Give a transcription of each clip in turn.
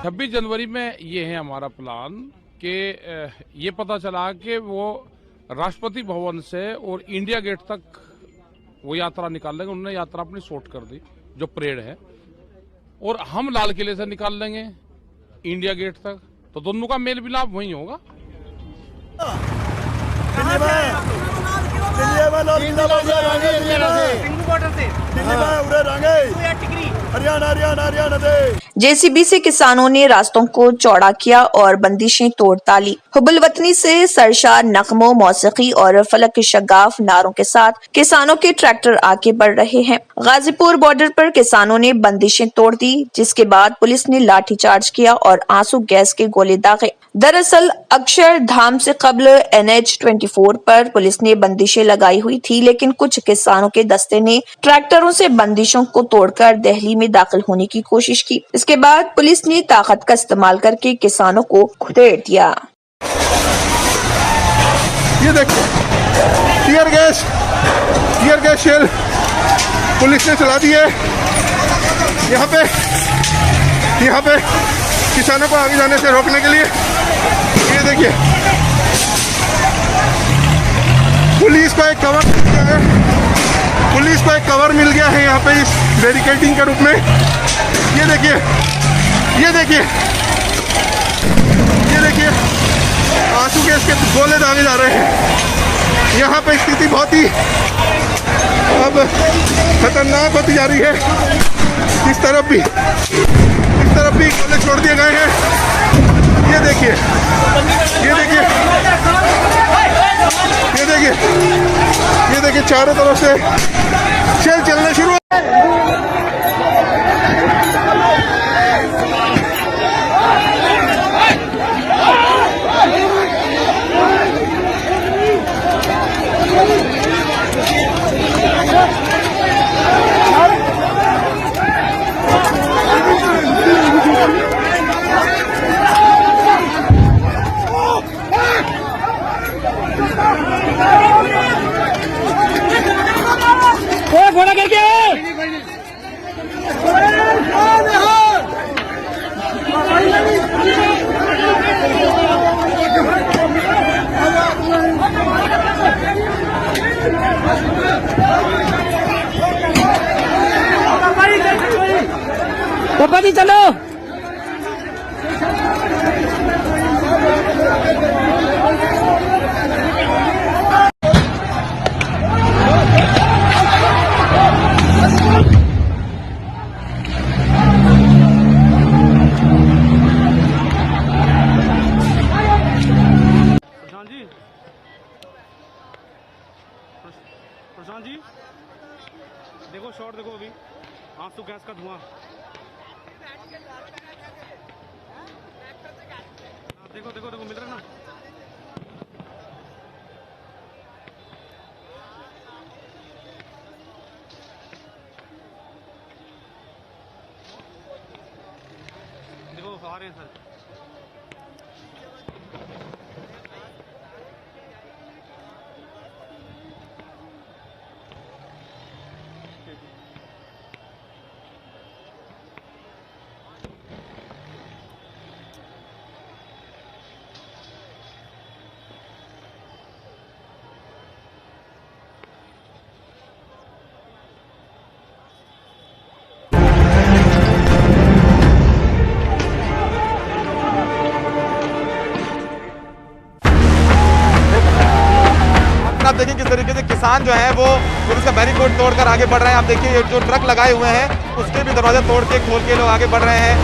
26 जनवरी में ये है हमारा प्लान कि ये पता चला कि वो राष्ट्रपति भवन से और इंडिया गेट तक वो यात्रा निकाल लेंगे। उन्होंने यात्रा अपनी शॉर्ट कर दी, जो परेड है, और हम लाल किले से निकाल लेंगे इंडिया गेट तक। तो दोनों का मेल मिलाप वहीं होगा। जेसीबी से किसानों ने रास्तों को चौड़ा किया और बंदिशें तोड़ डाली। हुबुल वतनी से सरशार नगमों, मौसीकी और फलक शगाफ नारों के साथ किसानों के ट्रैक्टर आगे बढ़ रहे हैं। गाजीपुर बॉर्डर पर किसानों ने बंदिशें तोड़ दी, जिसके बाद पुलिस ने लाठीचार्ज किया और आंसू गैस के गोले दागे। दरअसल अक्षरधाम से कबल NH-24 पर पुलिस ने बंदिशें लगाई हुई थी, लेकिन कुछ किसानों के दस्ते ने ट्रैक्टरों से बंदिशों को तोड़कर दिल्ली में दाखिल होने की कोशिश की। इसके बाद पुलिस ने ताकत का इस्तेमाल करके किसानों को खदेड़ दिया। ये देखो, टीयर गैस शेल पुलिस ने चला दी है। यहाँ पे किसानों को आगे जाने से रोकने के लिए। ये देखिए, पुलिस को एक कवर मिल गया है। पुलिस को एक कवर मिल गया है यहाँ पे इस बैरिकेडिंग के रूप में। ये देखिए आंसू गैस के गोले दागे जा रहे हैं। यहाँ पे स्थिति बहुत ही अब खतरनाक होती जा रही है। इस तरफ भी गोले छोड़ दिए गए हैं। ये देखिए चारों तरफ से शेल चलना शुरू। घोड़ा करके पापा जी चलो। प्रशांत जी देखो, शॉट देखो, अभी आंसू गैस का धुआं। देखो मिल रहा है ना। देखो आ रहे हैं सर। आप देखिए किस तरीके से किसान जो है वो पुलिस का बैरिकेड तोड़कर आगे बढ़ रहे हैं। आप देखिए ये जो ट्रक लगाए हुए हैं उसके भी दरवाजे तोड़ के खोल के लोग आगे बढ़ रहे हैं,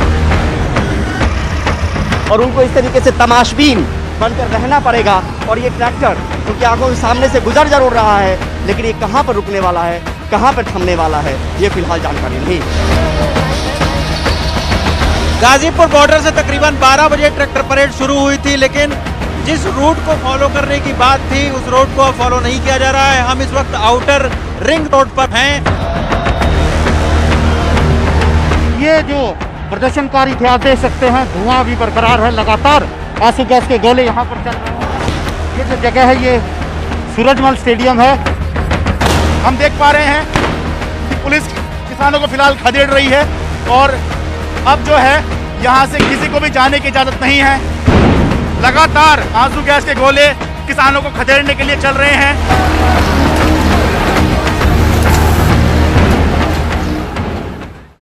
और उनको इस तरीके से तमाशबीन बनकर रहना पड़ेगा। और ये ट्रैक्टर उनकी आंखों के सामने से गुजर जरूर रहा है, लेकिन ये कहाँ पर रुकने वाला है, कहाँ पर थमने वाला है, ये फिलहाल जानकारी नहीं। गाजीपुर बॉर्डर से तकरीबन 12 बजे ट्रैक्टर परेड शुरू हुई थी, लेकिन जिस रूट को फॉलो करने की बात थी उस रूट को फॉलो नहीं किया जा रहा है। हम इस वक्त आउटर रिंग रोड पर हैं। ये जो प्रदर्शनकारी थे, आप देख सकते हैं धुआं भी बरकरार है, लगातार आंसू गैस के गोले यहाँ पर चल रहे हैं। ये जो जगह है ये सूरजमल स्टेडियम है। हम देख पा रहे हैं कि पुलिस किसानों को फिलहाल खदेड़ रही है और अब जो है यहाँ से किसी को भी जाने की इजाजत नहीं है। लगातार आंसू गैस के गोले किसानों को खदेड़ने के लिए चल रहे हैं।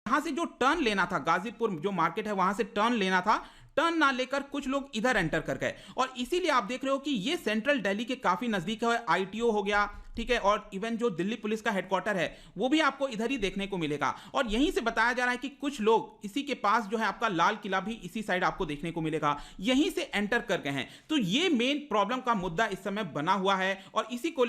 यहाँ से जो टर्न लेना था, गाजीपुर जो मार्केट है वहां से टर्न लेना था, टर्न ना लेकर कुछ लोग इधर एंटर कर गए और इसीलिए आप देख रहे हो कि ये सेंट्रल दिल्ली के काफी नजदीक है। आईटीओ हो गया, ठीक है, और इवन जो दिल्ली पुलिस का हेडक्वार्टर है वो भी आपको इधर ही देखने को मिलेगा। और यहीं से बताया जा रहा है कि कुछ लोग इसी के पास जो है आपका लाल किला भी इसी साइड आपको देखने को मिलेगा, यहीं से एंटर कर गए हैं। तो ये मेन प्रॉब्लम का मुद्दा इस समय बना हुआ है और इसी को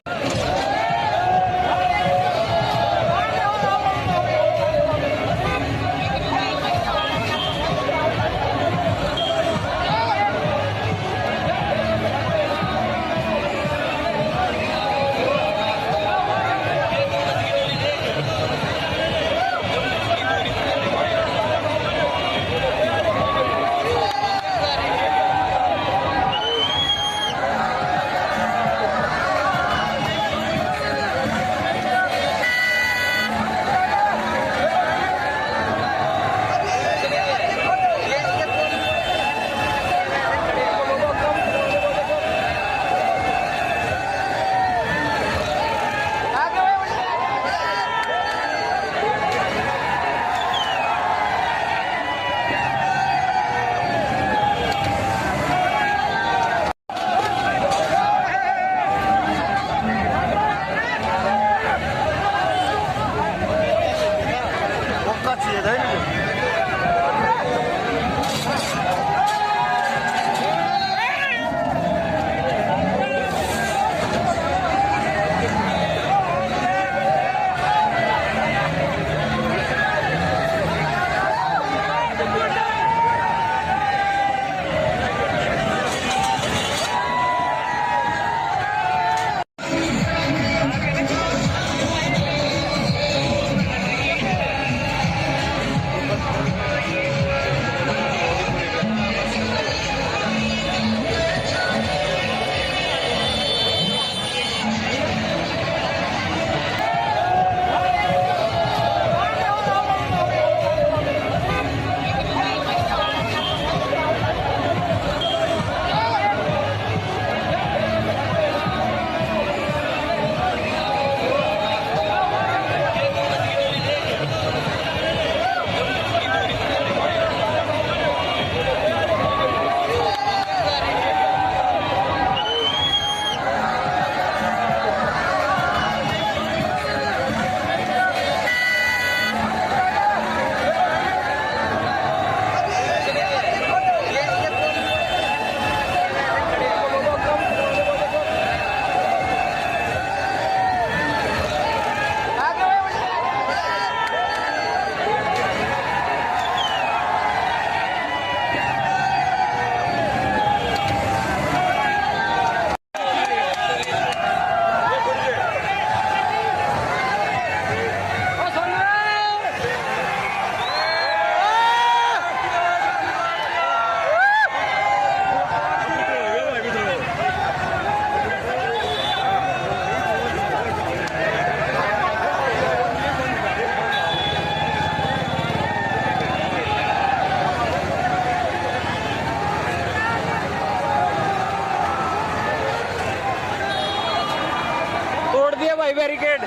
बैरिकेड।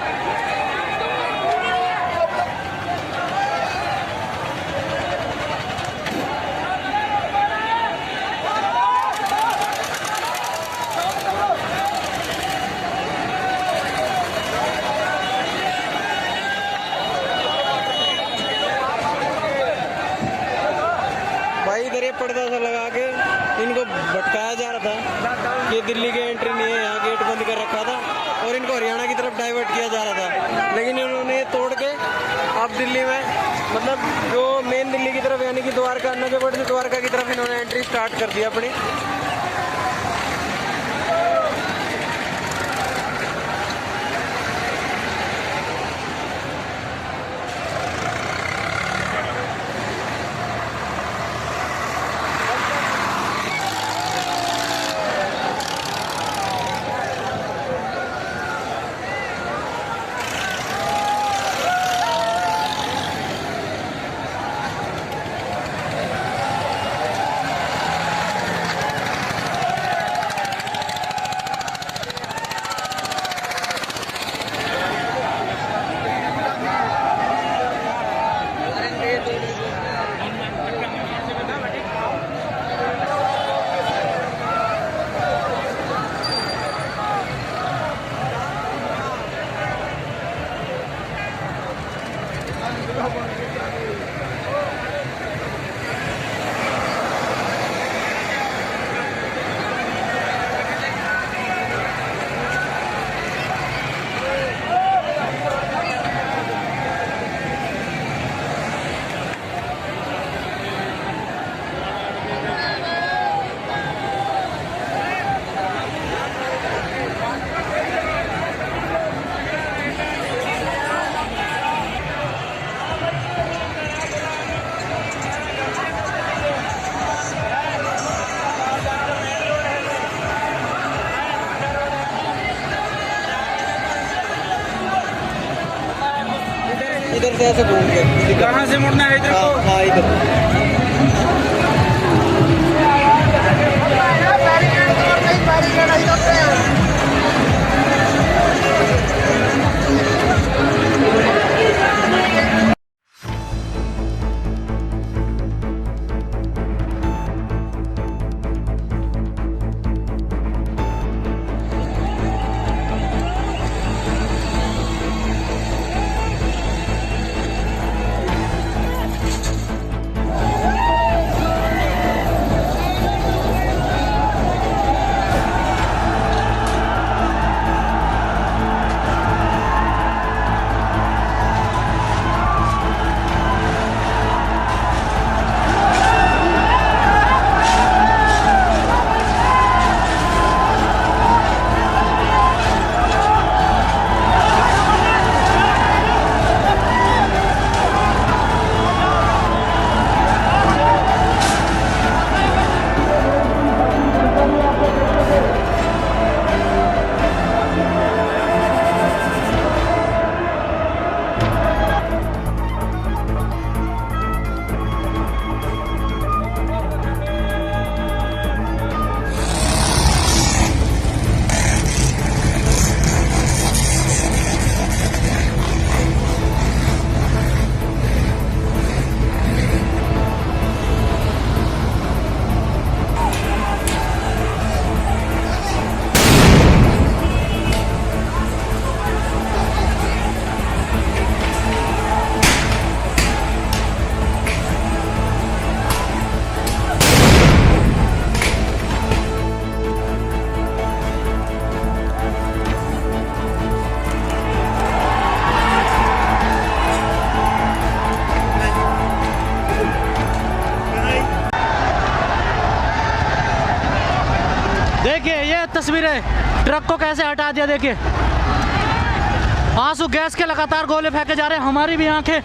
भाई इधर ये पर्दा सा लगा के इनको भटकाया जा रहा था कि दिल्ली की एंट्री नहीं है, यहाँ गेट बंद कर रखा था और इनको हरियाणा की तरफ डाइवर्ट किया जा रहा था। लेकिन इन्होंने ये तोड़ के अब दिल्ली में मतलब जो मेन दिल्ली की तरफ यानी कि द्वारका, नजफगढ़ से द्वारका की तरफ इन्होंने एंट्री स्टार्ट कर दी अपनी। से ऐसे घूम के। कहाँ से मुड़ना है इधर को? हाँ इधर। देखिए ये तस्वीरें, ट्रक को कैसे हटा दिया। देखिए आंसू गैस के लगातार गोले फेंके जा रहे हैं। हमारी भी आंखें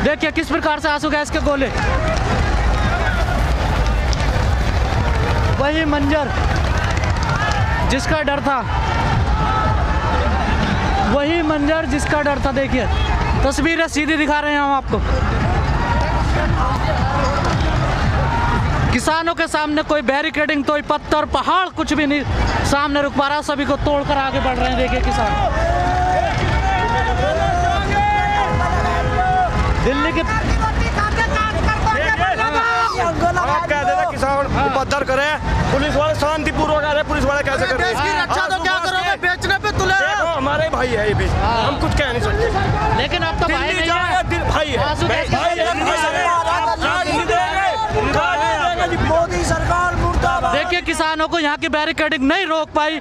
देखिए किस प्रकार से आंसू गैस के गोले। वही मंजर जिसका डर था, वही मंजर जिसका डर था। देखिए तस्वीरें सीधी दिखा रहे हैं हम आपको। किसानों के सामने कोई बैरिकेडिंग, कोई पत्थर, पहाड़ कुछ भी नहीं सामने रुक पा रहा। सभी को तोड़कर आगे बढ़ रहे हैं। देखिए किसान दिल्ली के आप कह देते किसान उपद्रव करे, पुलिस वाले शांतिपूर्वक आ रहे, पुलिस वाले कैसे कर रहे हैं? रक्षा तो क्या करोगे, बेचने पे तुले। देखो हमारे भाई है ये भी, हम कुछ कह नहीं सकते। लेकिन अब तो भाई नहीं है, भाई है। मोदी सरकार मुर्दाबाद। देखिए किसानों को यहाँ की बैरिकेडिंग नहीं रोक पाई।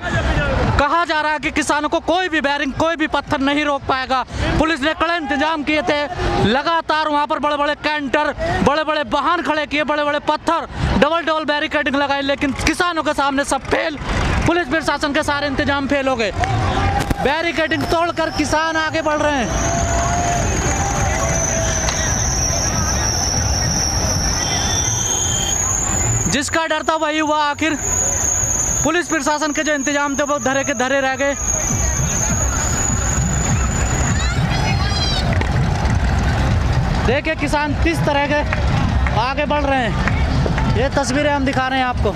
कहा जा रहा है कि किसानों को कोई भी बैरिंग, कोई भी पत्थर नहीं रोक पाएगा। पुलिस ने कड़े इंतजाम किए थे, लगातार वहाँ पर बड़े बड़े कैंटर, बड़े बड़े वाहन खड़े किए, बड़े बड़े पत्थर, डबल बैरिकेडिंग लगाई, लेकिन किसानों के सामने सब फेल। पुलिस प्रशासन के सारे इंतजाम फेल हो गए। बैरिकेडिंग तोड़कर किसान आगे बढ़ रहे हैं। जिसका डर था वही हुआ। आखिर पुलिस प्रशासन के जो इंतजाम थे वो धरे के धरे रह गए। देखिए किसान किस तरह के आगे बढ़ रहे हैं। ये तस्वीरें हम दिखा रहे हैं आपको।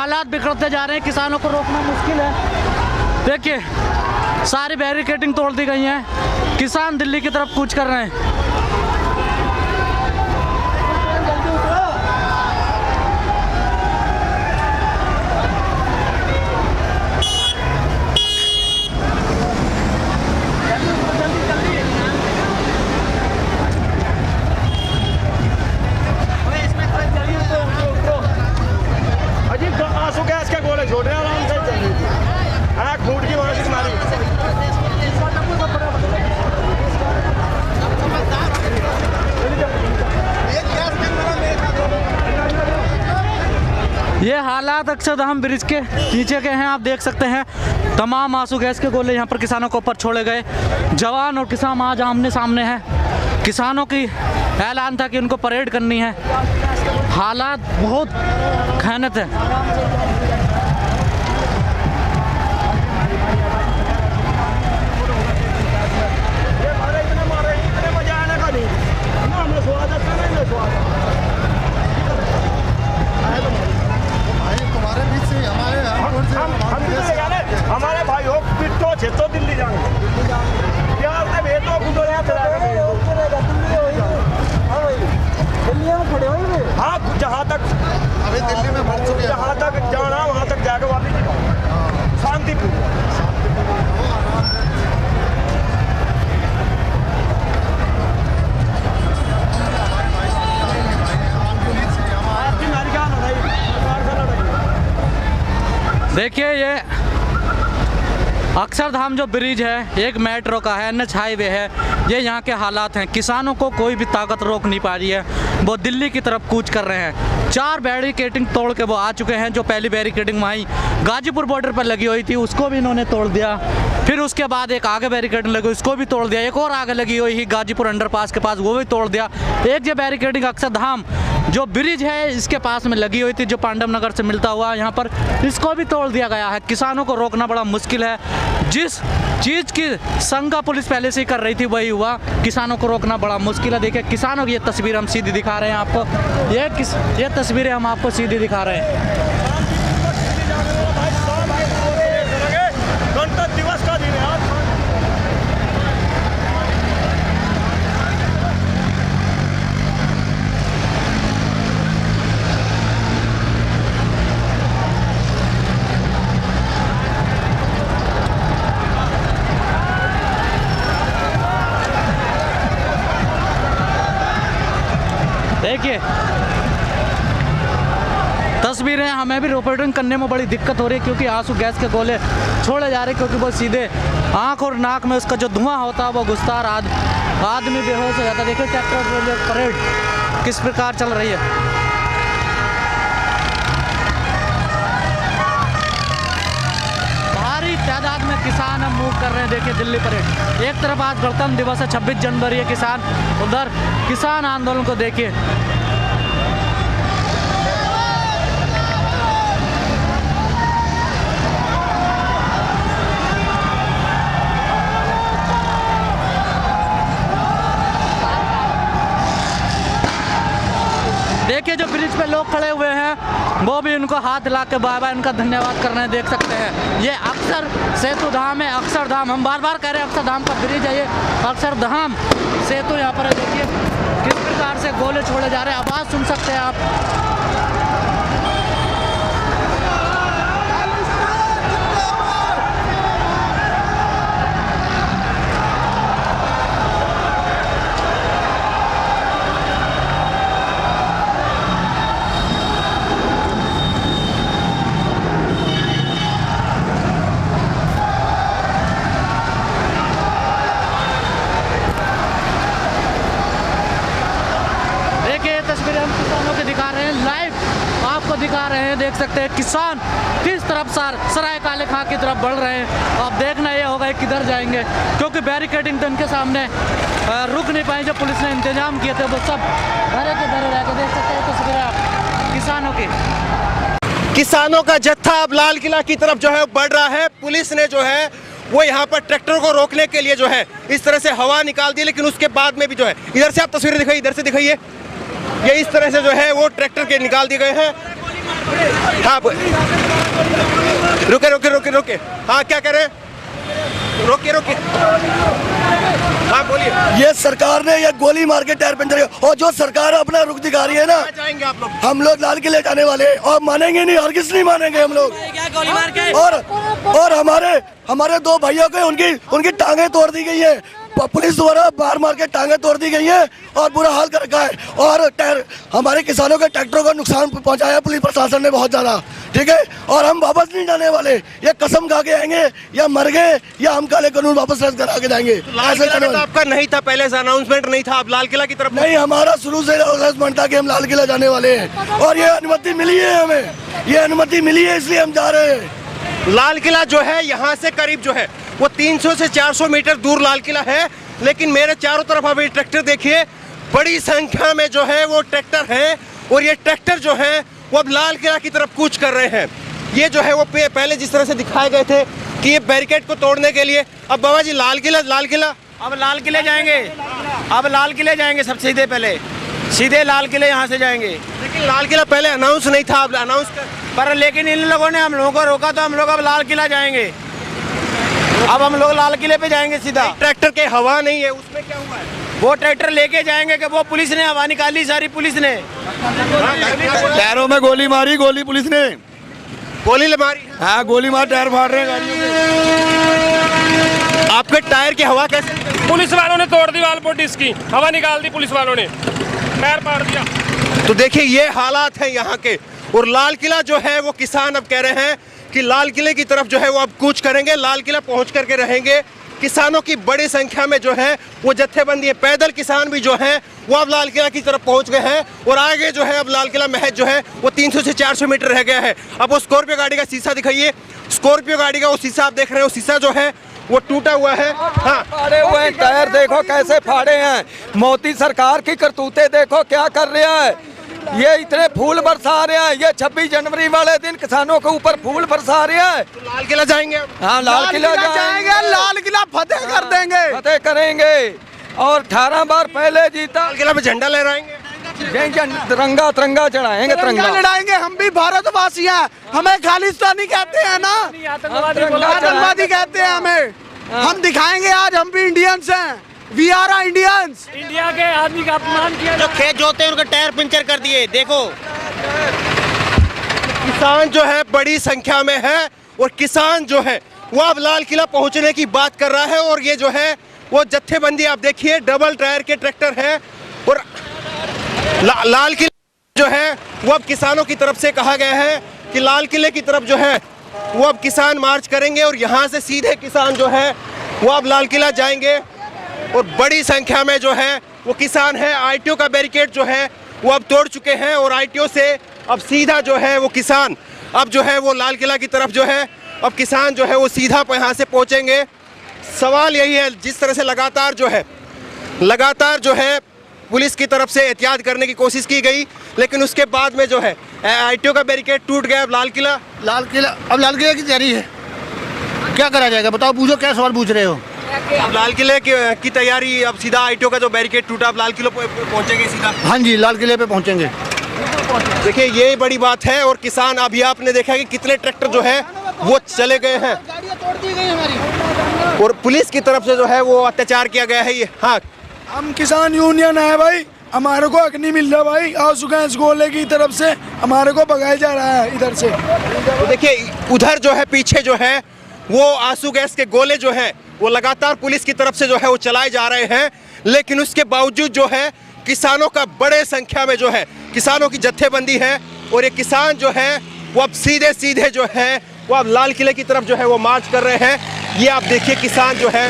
हालात बिगड़ते जा रहे हैं, किसानों को रोकना मुश्किल है। देखिए सारी बैरिकेडिंग तोड़ दी गई है, किसान दिल्ली की तरफ कूच कर रहे हैं। आंसू गैस के गोले छोड़ रहे हैं, आराम से चल रही थी। आँख फूट की वजह से मारी। ये हालात अक्षरधाम ब्रिज के नीचे के हैं, आप देख सकते हैं। तमाम आंसू गैस के गोले यहाँ पर किसानों के ऊपर छोड़े गए। जवान और किसान आज आमने सामने हैं। किसानों की ऐलान था कि उनको परेड करनी है। हालात बहुत खैनत है। हमारे भाई हो पिट्टो छेतो दिल्ली जाएंगे यार, से भेजो खुद हाँ, जहाँ तक अभी दिल्ली में बढ़ चुके, जहाँ तक जाना वहाँ तक जाकर वापस शांतिपूर्ण। देखिए ये अक्षरधाम जो ब्रिज है एक मेट्रो का है, NH हाईवे है। ये यहाँ के हालात हैं, किसानों को कोई भी ताकत रोक नहीं पा रही है। वो दिल्ली की तरफ कूच कर रहे हैं। 4 बैरिकेडिंग तोड़ के वो आ चुके हैं। जो पहली बैरिकेडिंग वहीं गाजीपुर बॉर्डर पर लगी हुई थी उसको भी इन्होंने तोड़ दिया। फिर उसके बाद एक आगे बैरिकेडिंग लगी उसको भी तोड़ दिया। एक और आगे लगी हुई थी गाजीपुर अंडरपास के पास, वो भी तोड़ दिया। एक जो बैरिकेडिंग अक्षरधाम जो ब्रिज है इसके पास में लगी हुई थी, जो पांडव नगर से मिलता हुआ यहाँ पर, इसको भी तोड़ दिया गया है। किसानों को रोकना बड़ा मुश्किल है। जिस चीज़ की शंका पुलिस पहले से ही कर रही थी वही हुआ। किसानों को रोकना बड़ा मुश्किल है। देखिए किसानों की ये तस्वीर हम सीधी दिखा रहे हैं आपको। ये तस्वीरें हम आपको सीधी दिखा रहे हैं। गणतंत्र दिवस का दिन है आज। देखिए तस्वीरें हमें भी रिपोर्टिंग करने में बड़ी दिक्कत हो रही है, क्योंकि आंसू गैस के गोले छोड़े जा रहे हैं। क्योंकि वो सीधे आंख और नाक में उसका जो धुआं होता है वो घुसता है, आदमी बेहोश हो जाता है। देखिए ट्रैक्टर परेड किस प्रकार चल रही है। भारी तादाद में किसान अब मूव कर रहे हैं। देखिए दिल्ली परेड, एक तरफ आज गणतंत्र दिवस है, 26 जनवरी है। किसान उधर किसान आंदोलन को देखिए। देखिए जो ब्रिज पे लोग खड़े हुए हैं वो भी उनको हाथ हिला के बाय बाय उनका धन्यवाद कर रहे हैं। देख सकते हैं ये अक्षर सेतु धाम है। अक्षरधाम हम बार बार कह रहे हैं, अक्षरधाम का ब्रिज है ये। अक्षरधाम सेतु यहाँ पर है। देखिए किस प्रकार से गोले छोड़े जा रहे हैं, आवाज़ सुन सकते हैं आप। दिखा रहे हैं, देख सकते हैं किसान किस तरफ सराय काले खां की तरफ बढ़ रहे हैं। अब देखना ये होगा किधर जाएंगे, क्योंकि बैरिकेडिंग तो इनके सामने रुक नहीं पाए। जो पुलिस ने इंतजाम किए थे वो सब धरे के धरे रह के। देख सकते हैं तस्वीरें किसानों की। किसानों का जत्था अब लाल किला की तरफ जो है बढ़ रहा है। पुलिस ने जो है वो यहाँ पर ट्रैक्टर को रोकने के लिए जो है इस तरह से हवा निकाल दी, लेकिन उसके बाद में भी जो है, इधर से आप तस्वीरें दिखाइए, इधर से दिखाइए, ये इस तरह से जो है वो ट्रैक्टर के निकाल दिए गए हैं। हाँ रुके रुके रुके रुके, हाँ क्या कह रहे हैं, रोके रोके, हाँ बोलिए। ये सरकार ने ये गोली मार के टायर पंचर, और जो सरकार अपना रुख दिखा रही है ना, जाएंगे आप लोग? हम लोग लाल किले जाने वाले हैं और मानेंगे नहीं, और किस नहीं मानेंगे हम लोग। गोली मार के और हमारे दो भाइयों के उनकी टांगे तोड़ दी गई है, पुलिस द्वारा मार के टांगे तोड़ दी गई है और बुरा हाल कर रखा है। और हमारे किसानों के ट्रैक्टरों को नुकसान पहुंचाया पुलिस प्रशासन ने बहुत ज्यादा, ठीक है। और हम वापस नहीं जाने वाले, ये कसम खा के आएंगे, या मर गए या हम काले कानून वापस रद्द करा के जाएंगे। लाल किला तो आपका नहीं था पहले से, अनाउंसमेंट नहीं था, आप लाल किला की तरफ नहीं, हमारा शुरू से अनाउंसमेंट था कि हम लाल किला जाने वाले हैं और ये अनुमति मिली है, हमें ये अनुमति मिली है, इसलिए हम जा रहे हैं। लाल किला जो है यहाँ से करीब जो है वो 300 से 400 मीटर दूर लाल किला है, लेकिन मेरे चारों तरफ आप ये ट्रैक्टर देखिए, बड़ी संख्या में जो है वो ट्रैक्टर है, और ये ट्रैक्टर जो है वो अब लाल किला की तरफ कूच कर रहे हैं। ये जो है वो पहले जिस तरह से दिखाए गए थे कि ये बैरिकेड को तोड़ने के लिए, अब बाबा जी लाल किला अब लाल किले जाएंगे, अब लाल किले जाएंगे सब सीधे, पहले सीधे लाल किले यहाँ से जाएंगे। लेकिन लाल किला पहले अनाउंस नहीं था, अब अनाउंस पर लेकिन इन लोगों ने हम लोगों को रोका तो हम लोग अब लाल किला जाएंगे, अब हम लोग लाल किले पे जाएंगे सीधा। ट्रैक्टर के हवा नहीं है, उसमें क्या हुआ है? वो ट्रैक्टर लेके जाएंगे कि वो पुलिस ने हवा निकाली, सारी पुलिस ने टायरों में गोली मारी, गोली पुलिस ने गोली मारी, हाँ गोली मार, टायर फाड़ रहे हैं गाड़ियों के। आपके टायर की हवा कैसे? पुलिस वालों ने तोड़ दी वाल पोटिस की, हवा निकाल दी पुलिस वालों ने, टायर फाड़ दिया। तो देखिए ये हालात हैं यहाँ के, और लाल किला जो है वो किसान अब कह रहे हैं कि लाल किले की तरफ जो है वो अब कूच करेंगे, लाल किला पहुँच करके रहेंगे। किसानों की बड़ी संख्या में जो है वो जत्थेबंदी है, पैदल किसान भी जो हैं वो अब लाल किला की तरफ पहुंच गए हैं, और आगे जो है अब लाल किला महज जो है वो 300 से 400 मीटर रह गया है। अब वो स्कॉर्पियो गाड़ी का शीशा दिखाइए, स्कॉर्पियो गाड़ी का वो शीशा आप देख रहे हो, शीशा जो है वो टूटा हुआ है। हाँ फाड़े हुए हैं टायर, देखो कैसे फाड़े हैं। मोदी सरकार की करतूतें देखो क्या कर रहा है, ये इतने फूल बरसा रहे हैं, ये 26 जनवरी वाले दिन किसानों के ऊपर फूल बरसा रहे हैं। तो लाल किला जाएंगे, हाँ लाल किला जाएंगे, लाल किला फतेह कर देंगे, फतेह करेंगे, और 18 बार पहले जीता। लाल किला में झंडा लहराएंगे, तिरंगा तिरंगा चढ़ाएंगे, तिरंगा लड़ाएंगे। हम भी भारतवासी हैं, हमें खालिस्तानी कहते हैं ना, आतंकवादी कहते हैं हमें। हम दिखाएंगे आज हम भी इंडियंस हैं, वी आर इंडियंस। इंडिया के आदमी का अपमान किया, जो खेत जोते हैं उनका टायर पंचर कर दिए। देखो किसान जो है बड़ी संख्या में है, और किसान जो है वो अब लाल किला पहुंचने की बात कर रहा है, और ये जो है वो जत्थेबंदी आप देखिए, डबल टायर के ट्रैक्टर है, और लाल किला जो है वो अब किसानों की तरफ से कहा गया है कि लाल किले की तरफ जो है वो अब किसान मार्च करेंगे, और यहाँ से सीधे किसान जो है वो अब लाल किला जाएंगे, और बड़ी संख्या में जो है वो किसान है। आईटीओ का बैरिकेड जो है वो अब तोड़ चुके हैं, और आईटीओ से अब सीधा जो है वो किसान अब जो है वो लाल किला की तरफ जो है अब किसान जो है वो सीधा यहाँ से पहुँचेंगे। सवाल यही है, जिस तरह से लगातार जो है पुलिस की तरफ से एहतियात करने की कोशिश की गई, लेकिन उसके बाद में जो है आईटीओ का बैरिकेड टूट गया। अब लाल किला अब लाल किले की तैयारी है, क्या करा जाएगा बताओ, पूछो क्या सवाल पूछ रहे हो। अब लाल किले की तैयारी, अब सीधा आईटीओ का जो बैरिकेड टूटा, अब लाल किले पहुंचेंगे सीधा। हाँ जी, लाल किले पे पहुंचेंगे। देखिए ये बड़ी बात है, और किसान अभी आपने देखा कि कितने ट्रैक्टर जो है वो चले गए हैं, और पुलिस की तरफ से जो है वो अत्याचार किया गया है। ये हाँ, हम किसान यूनियन है भाई, हमारे को हक नहीं मिल रहा भाई, आंसू गोले की तरफ से हमारे को भगाया जा रहा है इधर से। तो देखिए उधर जो है पीछे जो है वो आंसू गैस के गोले जो है वो लगातार पुलिस की तरफ से जो है वो चलाए जा रहे हैं, लेकिन उसके बावजूद जो है किसानों का बड़े संख्या में जो है किसानों की जत्थेबंदी है, और ये किसान जो है वो अब सीधे जो है वो अब लाल किले की तरफ जो है वो मार्च कर रहे हैं। ये आप देखिए किसान जो है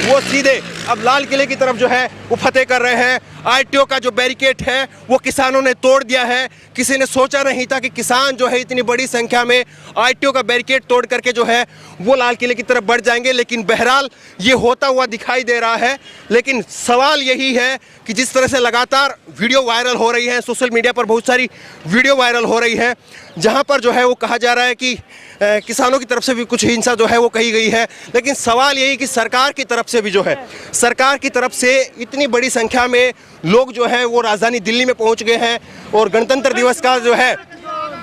वो सीधे अब लाल किले की तरफ जो है वो फतेह कर रहे हैं। आईटीओ का जो बैरिकेड है वो किसानों ने तोड़ दिया है, किसी ने सोचा नहीं था कि किसान जो है इतनी बड़ी संख्या में आईटीओ का बैरिकेड तोड़ करके जो है वो लाल किले की तरफ बढ़ जाएंगे, लेकिन बहरहाल ये होता हुआ दिखाई दे रहा है। लेकिन सवाल यही है कि जिस तरह से लगातार वीडियो वायरल हो रही है, सोशल मीडिया पर बहुत सारी वीडियो वायरल हो रही है, जहाँ पर जो है वो कहा जा रहा है कि किसानों की तरफ से भी कुछ हिंसा जो है वो कही गई है, लेकिन सवाल यही कि सरकार की तरफ से भी जो है, सरकार की तरफ से इतनी बड़ी संख्या में लोग जो है वो राजधानी दिल्ली में पहुंच गए हैं, और गणतंत्र दिवस का जो है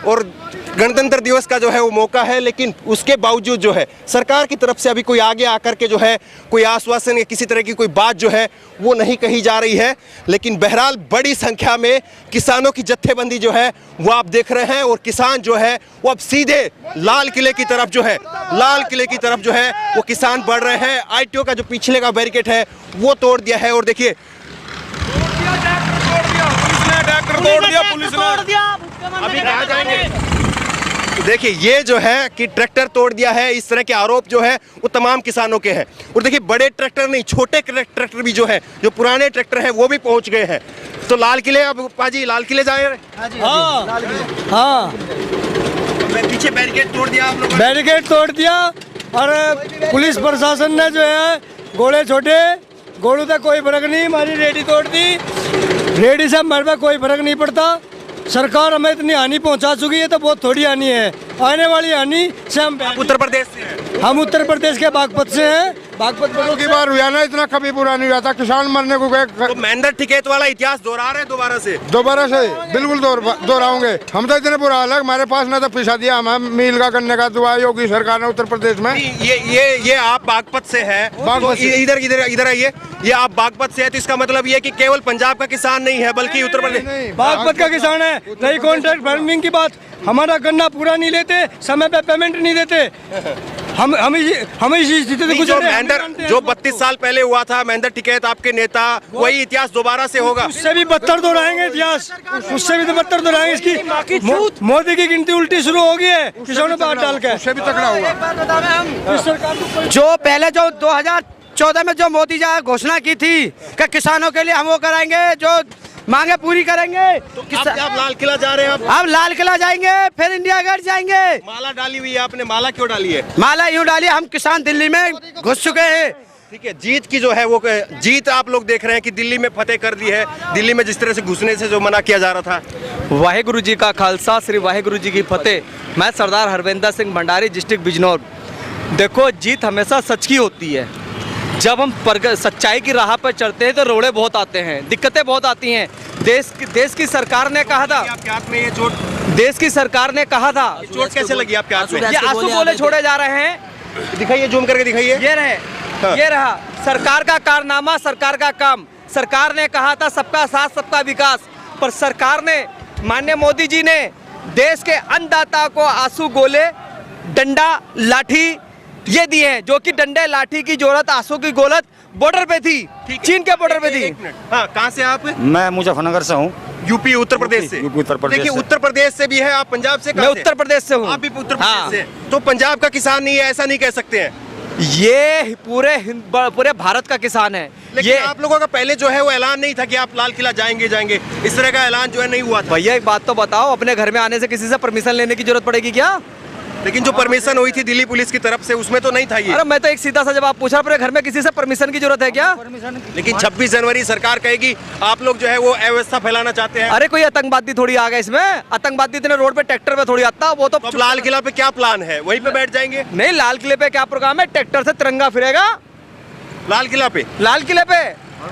और गणतंत्र दिवस का जो है वो मौका है, लेकिन उसके बावजूद जो है सरकार की तरफ से अभी कोई आगे आकर के जो है कोई आश्वासन या किसी तरह की कोई बात जो है वो नहीं कही जा रही है। लेकिन बहरहाल बड़ी संख्या में किसानों की जत्थेबंदी जो है वो आप देख रहे हैं, और किसान जो है वो अब सीधे लाल किले की तरफ जो है वो किसान बढ़ रहे हैं। ITO का जो पिछले का बैरिकेड है वो तोड़ दिया है, और देखिए पुलिस ने अभी कहाँ जाएंगे। देखिए ये जो है कि ट्रैक्टर तोड़ दिया है, इस तरह के आरोप जो है वो तमाम किसानों के हैं। और देखिए बड़े ट्रैक्टर नहीं, छोटे ट्रैक्टर भी जो है, जो पुराने ट्रैक्टर हैं वो भी पहुंच गए हैं। तो लाल किले, अब पाजी लाल किले जाए। हाँ मैं पीछे बैरिकेड तोड़ दिया, आप लोगों ने बैरिकेड तोड़ दिया, और पुलिस प्रशासन ने जो है गोले छोटे, गोलों तक कोई फर्क नहीं, हमारी रेडी तोड़ दी। रेडी से हमारे पे कोई फर्क नहीं पड़ता। सरकार हमें इतनी हानि पहुंचा चुकी है, तो बहुत थोड़ी हानि है। आने वाली हानि से हम उत्तर प्रदेश से हैं। हम उत्तर प्रदेश के बागपत से हैं। बागपत की बार हुआ ना, इतना कभी बुरा नहीं हुआ था। किसान मरने को गए। तो महेंद्र टिकैत वाला इतिहास दोहरा रहे दोबारा से बिल्कुल दोहराऊंगे। हम तो इतने बुरा हाल है, हमारे पास ना तो पैसा दिया, हम मील का करने का दुआ योगी सरकार ने उत्तर प्रदेश में। ये आप बागपत से है, इधर आइए। ये आप बागपत से है, तो इसका मतलब ये कि केवल पंजाब का किसान नहीं है बल्कि उत्तर प्रदेश बागपत का किसान है। नहीं कॉन्ट्रैक्ट फार्मिंग की बात, हमारा गन्ना पूरा नहीं लेते, समय पे पेमेंट नहीं देते। हम इसी स्थिति से गुजरे। जो 32 साल पहले हुआ था, महेंद्र टिकैत आपके नेता, वही इतिहास दोबारा से होगा। उससे भी बदतर दोहराएंगे इतिहास, उससे भी बदतर दोहराएंगे। इसकी मोदी की गिनती उल्टी शुरू हो गई है किसानों पर हाथ डाल के, उससे भी तगड़ा होगा। जो पहले जो 2014 में जो मोदी जी घोषणा की थी कि किसानों के लिए हम वो कराएंगे, जो मांगे पूरी करेंगे। तो आप लाल किला जा रहे हैं? अब लाल किला जाएंगे, फिर इंडिया गेट जाएंगे। माला डाली हुई है आपने, माला क्यों डाली है? माला यूं डाली, हम किसान दिल्ली में घुस चुके हैं। ठीक है, जीत की जो है वो जीत आप लोग देख रहे हैं कि दिल्ली में फतेह कर दी है। दिल्ली में जिस तरह से घुसने से जो मना किया जा रहा था। वाहेगुरु जी का खालसा, श्री वाहेगुरु जी की फतेह। मैं सरदार हरविंदर सिंह भंडारी, डिस्ट्रिक्ट बिजनौर। देखो, जीत हमेशा सच की होती है। जब हम सच्चाई की राह पर चलते हैं तो रोड़े बहुत आते हैं, दिक्कतें बहुत आती हैं। देश की सरकार ने कहा था, आपके हाथ में ये चोट, देश की सरकार ने कहा था। चोट कैसे लगी आपके हाथ में? ये आंसू गोले छोड़े जा रहे हैं। दिखाइए, जूम करके दिखाइए। ये रहा सरकार का कारनामा, सरकार का काम। सरकार ने कहा था सबका साथ सबका विकास, पर सरकार ने, माननीय मोदी जी ने देश के अन्नदाता को आंसू गोले, डंडा, लाठी ये दिए हैं, जो कि डंडे लाठी की जरूरत आंसू की गोलत बॉर्डर पे थी, चीन के बॉर्डर पे थी। हाँ, कहाँ से आप? मैं मुजफ्फरनगर से हूँ। यूपी उत्तर प्रदेश से? यूपी उत्तर प्रदेश। देखिए, उत्तर प्रदेश से भी है, आप पंजाब से? मैं उत्तर प्रदेश से हूँ। आप भी उत्तर प्रदेश से? तो पंजाब का किसान नहीं है, ऐसा नहीं कह सकते हैं। ये पूरे भारत का किसान है। लेकिन आप लोगों का पहले जो है वो ऐलान नहीं था कि आप लाल किला जाएंगे, इस तरह का ऐलान जो है नहीं हुआ था। भैया एक बात तो बताओ, अपने घर में आने से किसी से परमिशन लेने की जरूरत पड़ेगी क्या? लेकिन जो परमिशन हुई थी दिल्ली पुलिस की तरफ से, उसमें तो नहीं था ये। अरे मैं तो एक सीधा सा जवाब पूछा, अपने घर में किसी से परमिशन की जरूरत है क्या? लेकिन 26 जनवरी सरकार कहेगी आप लोग जो है वो अव्यवस्था फैलाना चाहते हैं। अरे कोई आतंकवादी थोड़ी आ गया इसमें, आतंकवादी इतने रोड पे ट्रैक्टर पे थोड़ी आता। वो तो लाल किला पे क्या प्लान है, वहीं पे बैठ जाएंगे? नहीं, लाल किले पे क्या प्रोग्राम है? ट्रैक्टर से तिरंगा फिरेगा लाल किला पे। लाल किले पे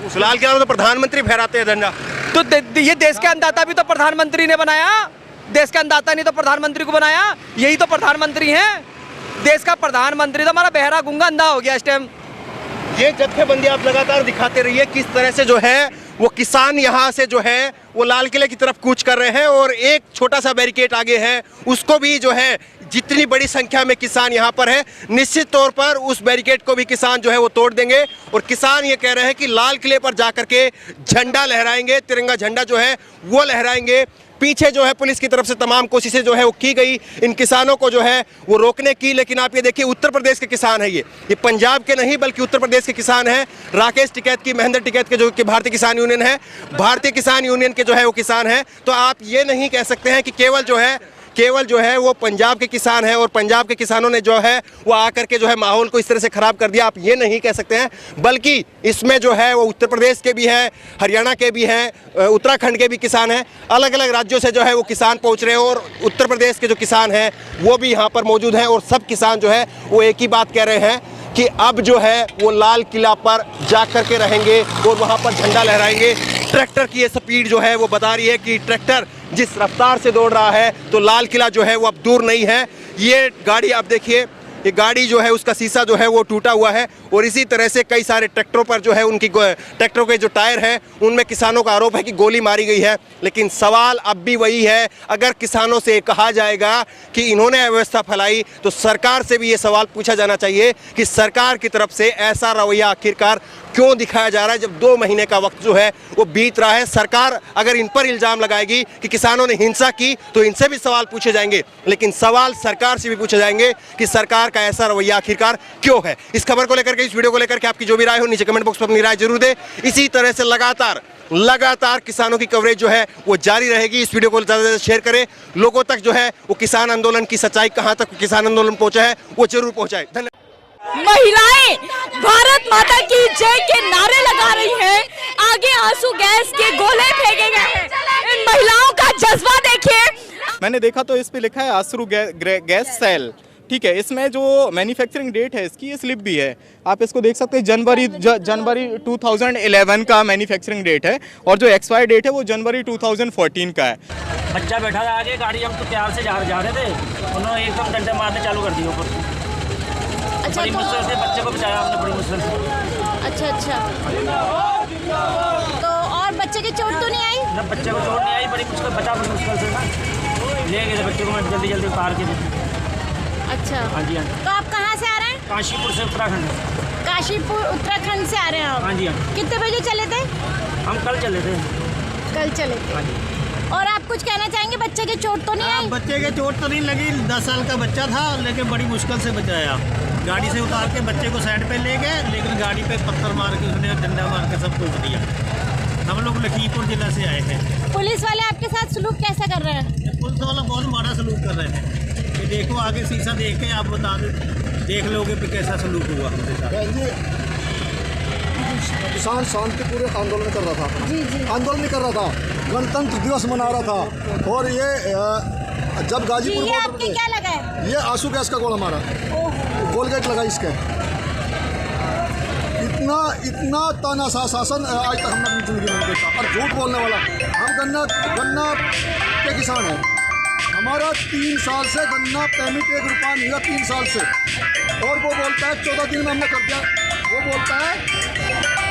उस लाल किला में तो प्रधानमंत्री फहराते हैं झंडा। तो ये देश के अन्नदाता भी तो प्रधानमंत्री ने बनाया, देश का अन्नदाता नहीं तो प्रधानमंत्री को बनाया। यही तो प्रधानमंत्री हैं, देश का प्रधानमंत्री। तो हमारा बहरा गूंगा अंधा हो गया इस टाइम। ये जत्थेबंदी आप लगातार दिखाते रहिए किस तरह से जो है वो किसान यहाँ से जो है वो लाल किले की तरफ कूच कर रहे हैं, और एक छोटा सा बैरिकेड आगे है, उसको भी जो है जितनी बड़ी संख्या में किसान यहाँ पर है, निश्चित तौर पर उस बैरिकेड को भी किसान जो है वो तोड़ देंगे। और किसान ये कह रहे हैं कि लाल किले पर जाकर के झंडा लहराएंगे, तिरंगा झंडा जो है वो लहराएंगे। पीछे जो है पुलिस की तरफ से तमाम कोशिशें जो है वो की गई इन किसानों को जो है वो रोकने की, लेकिन आप ये देखिए उत्तर प्रदेश के किसान है, ये पंजाब के नहीं बल्कि उत्तर प्रदेश के किसान हैं। राकेश टिकैत की, महेंद्र टिकैत के जो कि भारतीय किसान यूनियन है, भारतीय किसान यूनियन के जो है वो किसान हैं। तो आप ये नहीं कह सकते हैं कि केवल जो है वो पंजाब के किसान हैं और पंजाब के किसानों ने जो है वो आकर के जो है माहौल को इस तरह से खराब कर दिया, आप ये नहीं कह सकते हैं। बल्कि इसमें जो है वो उत्तर प्रदेश के भी हैं, हरियाणा के भी हैं, उत्तराखंड के भी किसान हैं, अलग अलग राज्यों से जो है वो किसान पहुंच रहे हैं, और उत्तर प्रदेश के जो किसान हैं वो भी यहाँ पर मौजूद हैं। और सब किसान जो है वो एक ही बात कह रहे हैं कि अब जो है वो लाल किला पर जा कर के रहेंगे और वहाँ पर झंडा लहराएंगे। ट्रैक्टर की ये स्पीड जो है वो बता रही है कि ट्रैक्टर जिस रफ्तार से दौड़ रहा है तो लाल किला जो है वो अब दूर नहीं है। ये गाड़ी आप देखिए, ये गाड़ी जो है उसका शीशा जो है वो टूटा हुआ है और इसी तरह से कई सारे ट्रैक्टरों पर जो है उनकी ट्रैक्टरों के जो टायर हैं उनमें किसानों का आरोप है कि गोली मारी गई है। लेकिन सवाल अब भी वही है, अगर किसानों से कहा जाएगा कि इन्होंने अव्यवस्था फैलाई तो सरकार से भी ये सवाल पूछा जाना चाहिए कि सरकार की तरफ से ऐसा रवैया आखिरकार क्यों दिखाया जा रहा है, जब 2 महीने का वक्त जो है वो बीत रहा है। सरकार अगर इन पर इल्जाम लगाएगी कि किसानों ने हिंसा की तो इनसे भी सवाल पूछे जाएंगे, लेकिन सवाल सरकार से भी पूछे जाएंगे कि सरकार का ऐसा रवैया आखिरकार क्यों है। इस खबर को लेकर के, इस वीडियो को लेकर के आपकी जो भी राय हो नीचे कमेंट बॉक्स में अपनी राय जरूर दे। इसी तरह से लगातार किसानों की कवरेज जो है वो जारी रहेगी। इस वीडियो को ज़्यादा से ज़्यादा शेयर करें, लोगों तक जो है वो किसान आंदोलन की सच्चाई कहां तक किसान आंदोलन पहुंचा है वो जरूर पहुंचाए। धन्यवाद। महिलाएं भारत माता की जय के नारे लगा रही हैं, आगे आंसू गैस के गोले फेंके गए हैं। इन महिलाओं का जज्बा देखिए। मैंने देखा तो इस पे लिखा है आंसू गैस सेल, ठीक है। इसमें जो मैन्युफैक्चरिंग डेट है इसकी, ये स्लिप भी है, आप इसको देख सकते हैं। जनवरी 2011 का मैन्युफैक्चरिंग डेट है और जो एक्सपायर डेट है वो जनवरी 2014 का है। बच्चा बैठा था आगे गाड़ी, हम तो प्यार से जा रहे थे, उन्होंने एकदम डंडे मारने चालू कर दिए ऊपर। अच्छा, बड़ी मुश्किल से बच्चे को बचाया हमने, बड़ी मुश्किल से। अच्छा तो और बच्चे की चोट तो नहीं आई? ना, बच्चे को चोट नहीं आई, बड़ी मुश्किल बचा, बड़ी मुश्किल से ना ले गए बच्चे को, मैं जल्दी उतार के। अच्छा, हाँ जी, हाँ। तो आप कहाँ से आ रहे हैं? काशीपुर से, उत्तराखंड। काशीपुर उत्तराखंड से आ रहे हैं आप? हाँ जी, हाँ। कितने बजे चले थे? हम कल चले थे। कल चले थे। हाँ जी। और आप कुछ कहना चाहेंगे, बच्चे की चोट तो नहीं आई? बच्चे के चोट तो नहीं लगी, 10 साल का बच्चा था, लेकिन बड़ी मुश्किल से बचाया। गाड़ी से उतार के बच्चे को साइड पे ले गए, लेकिन गाड़ी पे पत्थर मार के उसने डंडा मार के सब कुछ दिया। हम लोग लखीमपुर जिला से आए हैं। पुलिस वाले आपके साथ सलूक कैसा कर रहे हैं? पुलिस वाला बहुत माड़ा सलूक कर रहे हैं कि देखो आगे शीशा देख के आप बता देख लोगे कि कैसा सलूक हुआ हमसे साथ। किसान शांतिपूर्वक आंदोलन कर रहा था, आंदोलन नहीं कर रहा था, गणतंत्र दिवस मना रहा था। और ये जब गाजीपुर ये आपके क्या लगा है? ये आंसू गैस का गोला मारा, गोलगेट लगा इसके। इतना तानाशाह शासन आज तक हमने अपनी जिंदगी में देखा। और झूठ बोलने वाला, हम गन्ना के किसान हैं, हमारा 3 साल से गन्ना पेमेंट 1 रुपया नहीं हुआ, 3 साल से। और वो बोलता है 14 दिन में हमने कर दिया, वो बोलता है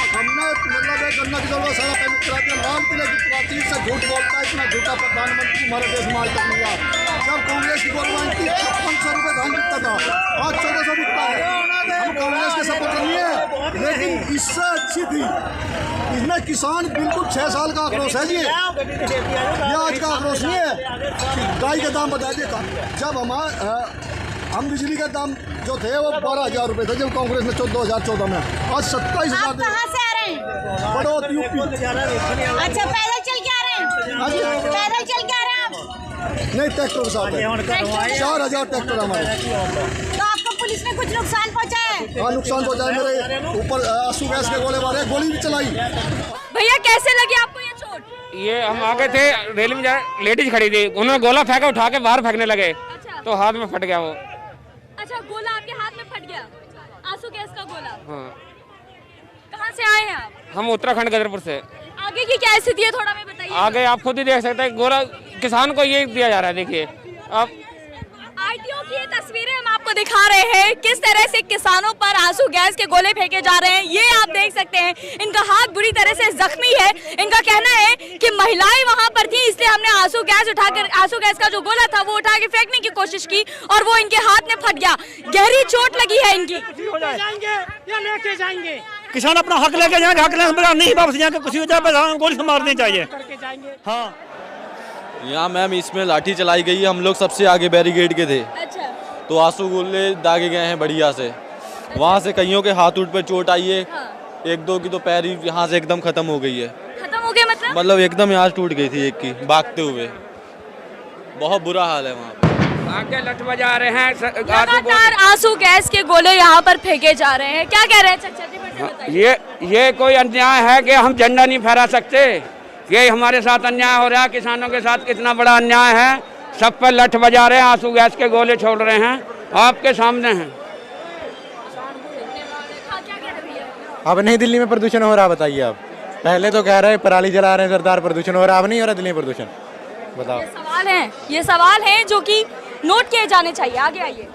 हमने मतलब गन्ना की जरूरत सारा पेमेंट करा दिया। लाल किले की प्राचीन से झूठ बोलता है, इतना झूठा प्रधानमंत्री हमारे देश में आज तक नहीं आया। जब कांग्रेस की गवर्नमेंट थी 5500 रुपये धान बिकता था, आज 1400 बिकता है। हम कांग्रेस के सपोर्ट नहीं है, लेकिन इससे अच्छी थी। इसमें किसान बिल्कुल 6 साल का आक्रोश है जी, ये आज का आक्रोश नहीं है। गाय के दाम बता दिए, जब हम बिजली के दाम जो थे वो 12,000 रुपये थे जब कांग्रेस ने 2014 में, आज 27,000। कहाँ से आ रहे हैं? बड़ौत, यूपी। अच्छा, पैदल चल के आ रहे हैं? पैदल चल के आ रहे हैं आप? नहीं, ट्रैक्टर के साथ है, 4,000 ट्रैक्टर हमारे। तो आपको पुलिस ने कुछ नुकसान पहुँचाया है? हाँ, नुकसान पहुँचाया, मेरे ऊपर आंसू गैस के गोले मारे, गोली भी चलाई। भैया कैसे लगी आपको ये चोट? ये हम आगे थे, रेल में लेडीज खड़ी थी, उन्होंने गोला फेंका, उठा के बाहर फेंकने लगे। अच्छा। तो हाथ में फट गया वो। अच्छा, गोला आपके हाथ में फट गया, आंसू गैस का गोला। हाँ। कहाँ से आए हैं आप? हम उत्तराखंड गदरपुर से। आगे की क्या स्थिति है, थोड़ा हमें बताइए। आगे आप खुद ही देख सकते हैं, गोला किसान को ये दिया जा रहा है। देखिए आप आईटीओ की ये तस्वीरें हम आपको दिखा रहे हैं, किस तरह से किसानों पर आंसू गैस के गोले फेंके जा रहे हैं। ये आप देख सकते हैं, इनका हाथ बुरी तरह से जख्मी है। इनका कहना है कि महिलाएं वहां पर थी, इसलिए हमने आंसू गैस का जो गोला था वो उठा के फेंकने की कोशिश की और वो इनके हाथ में फट गया। गहरी चोट लगी है इनकी। लेके जाएंगे, किसान अपना हक लेके जाएंगे, हक नहीं वापस जाएंगे, किसी गोली से मारनी चाहिए। हाँ, यहाँ मैम इसमें लाठी चलाई गई है, हम लोग सबसे आगे बैरिकेड के थे। अच्छा। तो आंसू गोले दागे गए हैं बढ़िया से, वहाँ से कईयों के हाथ उठ पे चोट आई है। हाँ। 1-2 की तो पैर ही यहाँ से एकदम खत्म हो गई है। खत्म हो गया मतलब एकदम यहाँ टूट गई थी एक की, भागते हुए। बहुत बुरा हाल है वहाँ। आगे लठ बजा रहे हैं, लगातार आंसू गैस के गोले यहाँ पर फेंके जा रहे हैं। क्या कह रहे हैं चाचा जी, फिर से बताइए। ये कोई अन्याय है कि हम झंडा नहीं फहरा सकते? ये हमारे साथ अन्याय हो रहा है, किसानों के साथ कितना बड़ा अन्याय है। सब पर लठ बजा रहे हैं, आंसू गैस के गोले छोड़ रहे हैं, आपके सामने हैं। अब नहीं दिल्ली में प्रदूषण हो रहा, बताइए आप। पहले तो कह रहे हैं पराली जला रहे हैं सरदार, प्रदूषण हो रहा, अब नहीं हो रहा दिल्ली में प्रदूषण। बताओ। ये सवाल हैं जो कि नोट किए जाने चाहिए। आगे आइए,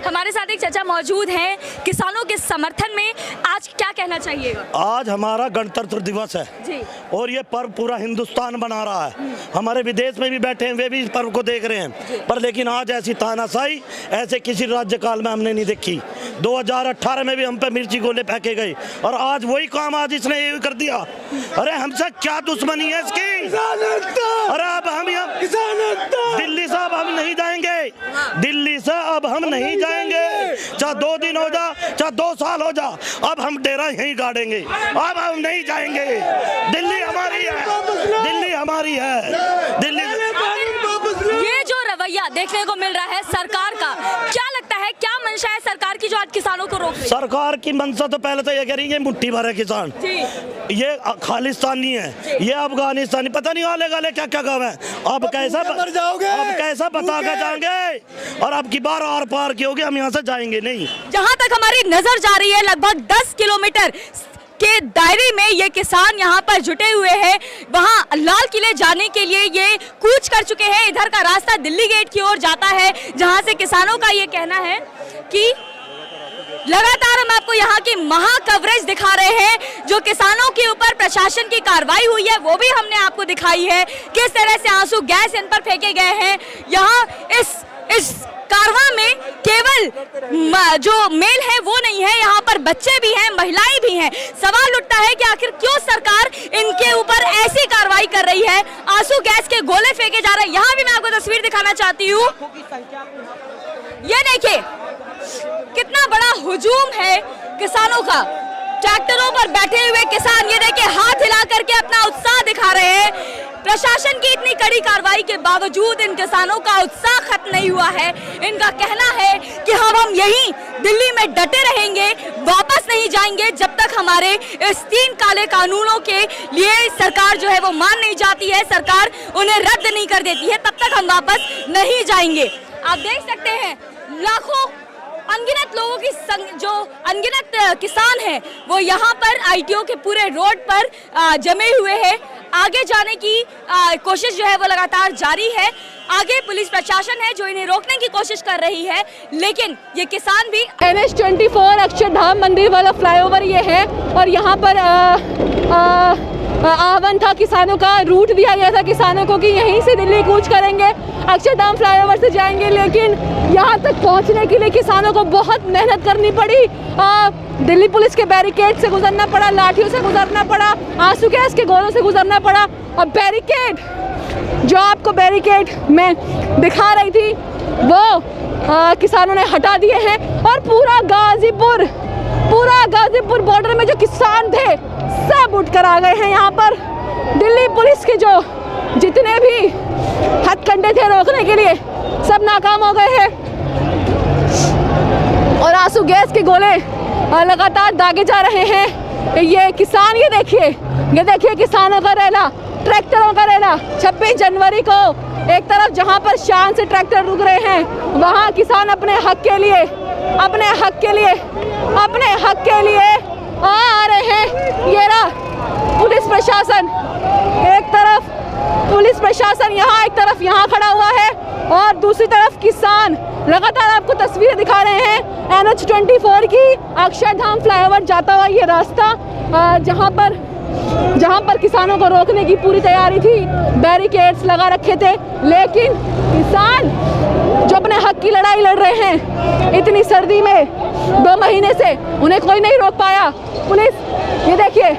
हमारे साथ एक चाचा मौजूद हैं किसानों के समर्थन में। आज क्या कहना चाहिएगा? आज हमारा गणतंत्र दिवस है जी। और ये पर्व पूरा हिंदुस्तान मना रहा है। हमारे विदेश में भी बैठे हैं, वे भी इस पर्व को देख रहे हैं। पर लेकिन आज ऐसी तानाशाही ऐसे किसी राज्यकाल में हमने नहीं देखी। 2018 में भी हम पे मिर्ची गोले फेंके गए और आज वही काम आज इसने ये कर दिया। अरे हमसे क्या दुश्मनी है इसकी? अरे अब हम दिल्ली से अब हम नहीं जाएंगे, दिल्ली से अब हम नहीं जाएंगे, चाहे 2 दिन हो जा चाहे 2 साल हो जा, अब हम डेरा यहीं गाड़ेंगे, अब हम नहीं जाएंगे। दिल्ली हमारी है, दिल्ली हमारी है, दिल्ली। ये जो रवैया देखने को मिल रहा है सरकार का, क्या लगता है क्या मंशा है सरकार की जो आज किसानों को रोक रही है? सरकार की मंशा तो पहले तो ये कह रही है मुट्ठी भर है किसान, ये खालिस्तानी है, ये अफगानिस्तानी, पता नहीं आले गाले क्या क्या गाँव है। अब कैसा बता के जाएंगे और अब की बार आर पार की होगी, हम यहाँ से जाएंगे नहीं। जहाँ तक हमारी नजर जा रही है लगभग 10 किलोमीटर के दायरे में ये किसान यहाँ पर जुटे हुए हैं। वहाँ लाल किले जाने के लिए ये कूच कर चुके हैं। इधर का रास्ता दिल्ली गेट की ओर जाता है, जहाँ से किसानों का ये कहना है कि लगातार हम आपको यहाँ की महा कवरेज दिखा रहे हैं। जो किसानों के ऊपर प्रशासन की कार्रवाई हुई है वो भी हमने आपको दिखाई है, किस तरह से आंसू गैस इन पर फेंके गए हैं। यहाँ इस कारवां में केवल जो मेल है वो नहीं है, यहाँ पर बच्चे भी हैं, महिलाएं भी हैं। सवाल उठता है कि आखिर क्यों सरकार इनके ऊपर ऐसी कार्रवाई कर रही है। आंसू गैस के गोले फेंके जा रहे हैं। यहाँ भी मैं आपको तस्वीर दिखाना चाहती हूँ, ये देखिए कितना बड़ा हुजूम है किसानों का। ट्रैक्टरों पर बैठे हुए किसान ये देखिए हाथ हिला करके अपना उत्साह दिखा रहे हैं। प्रशासन की इतनी कड़ी कार्रवाई के बावजूद इन किसानों का उत्साह खत्म नहीं हुआ है। इनका कहना है कि हम यहीं दिल्ली में डटे रहेंगे, वापस नहीं जाएंगे जब तक हमारे इस 3 काले कानूनों के लिए सरकार जो है वो मान नहीं जाती है, सरकार उन्हें रद्द नहीं कर देती है, तब तक हम वापस नहीं जाएंगे। आप देख सकते हैं लाखों अनगिनत लोगों की जो अनगिनत किसान हैं वो यहाँ पर आईटीओ के पूरे रोड पर जमे हुए हैं। आगे जाने की कोशिश जो है वो लगातार जारी है। आगे पुलिस प्रशासन है जो इन्हें रोकने की कोशिश कर रही है, लेकिन ये किसान भी NH24 अक्षरधाम मंदिर वाला फ्लाईओवर ये है और यहाँ पर आह्वान था किसानों का, रूट दिया गया था किसानों को कि यहीं से दिल्ली कूच करेंगे, अक्षरधाम फ्लाईओवर से जाएंगे। लेकिन यहाँ तक पहुँचने के लिए किसानों को बहुत मेहनत करनी पड़ी। दिल्ली पुलिस के बैरिकेड से गुजरना पड़ा, लाठियों से गुजरना पड़ा, आंसू गैस के गोलों से गुजरना पड़ा। और बैरिकेड जो आपको बैरिकेड मैं दिखा रही थी वो किसानों ने हटा दिए हैं और पूरा गाजीपुर बॉर्डर में जो किसान थे सब उठकर आ गए हैं। यहाँ पर दिल्ली पुलिस के जो जितने भी हथकंडे थे रोकने के लिए सब नाकाम हो गए हैं और आंसू गैस के गोले लगातार दागे जा रहे हैं। ये किसान ये देखिए किसानों का रैला, ट्रैक्टरों का रैला 26 जनवरी को एक तरफ जहां पर शान से ट्रैक्टर रुक रहे हैं, वहां किसान अपने हक के लिए आ रहे हैं। ये रहा पुलिस प्रशासन, एक तरफ पुलिस प्रशासन यहाँ एक तरफ यहाँ खड़ा हुआ है और दूसरी तरफ किसान लगातार आपको तस्वीरें दिखा रहे हैं। NH24 की अक्षरधाम फ्लाईओवर जाता हुआ ये रास्ता जहाँ पर किसानों को रोकने की पूरी तैयारी थी, बैरिकेड्स लगा रखे थे, लेकिन किसान जो अपने हक की लड़ाई लड़ रहे हैं इतनी सर्दी में 2 महीने से, उन्हें कोई नहीं रोक पाया। पुलिस ये देखिए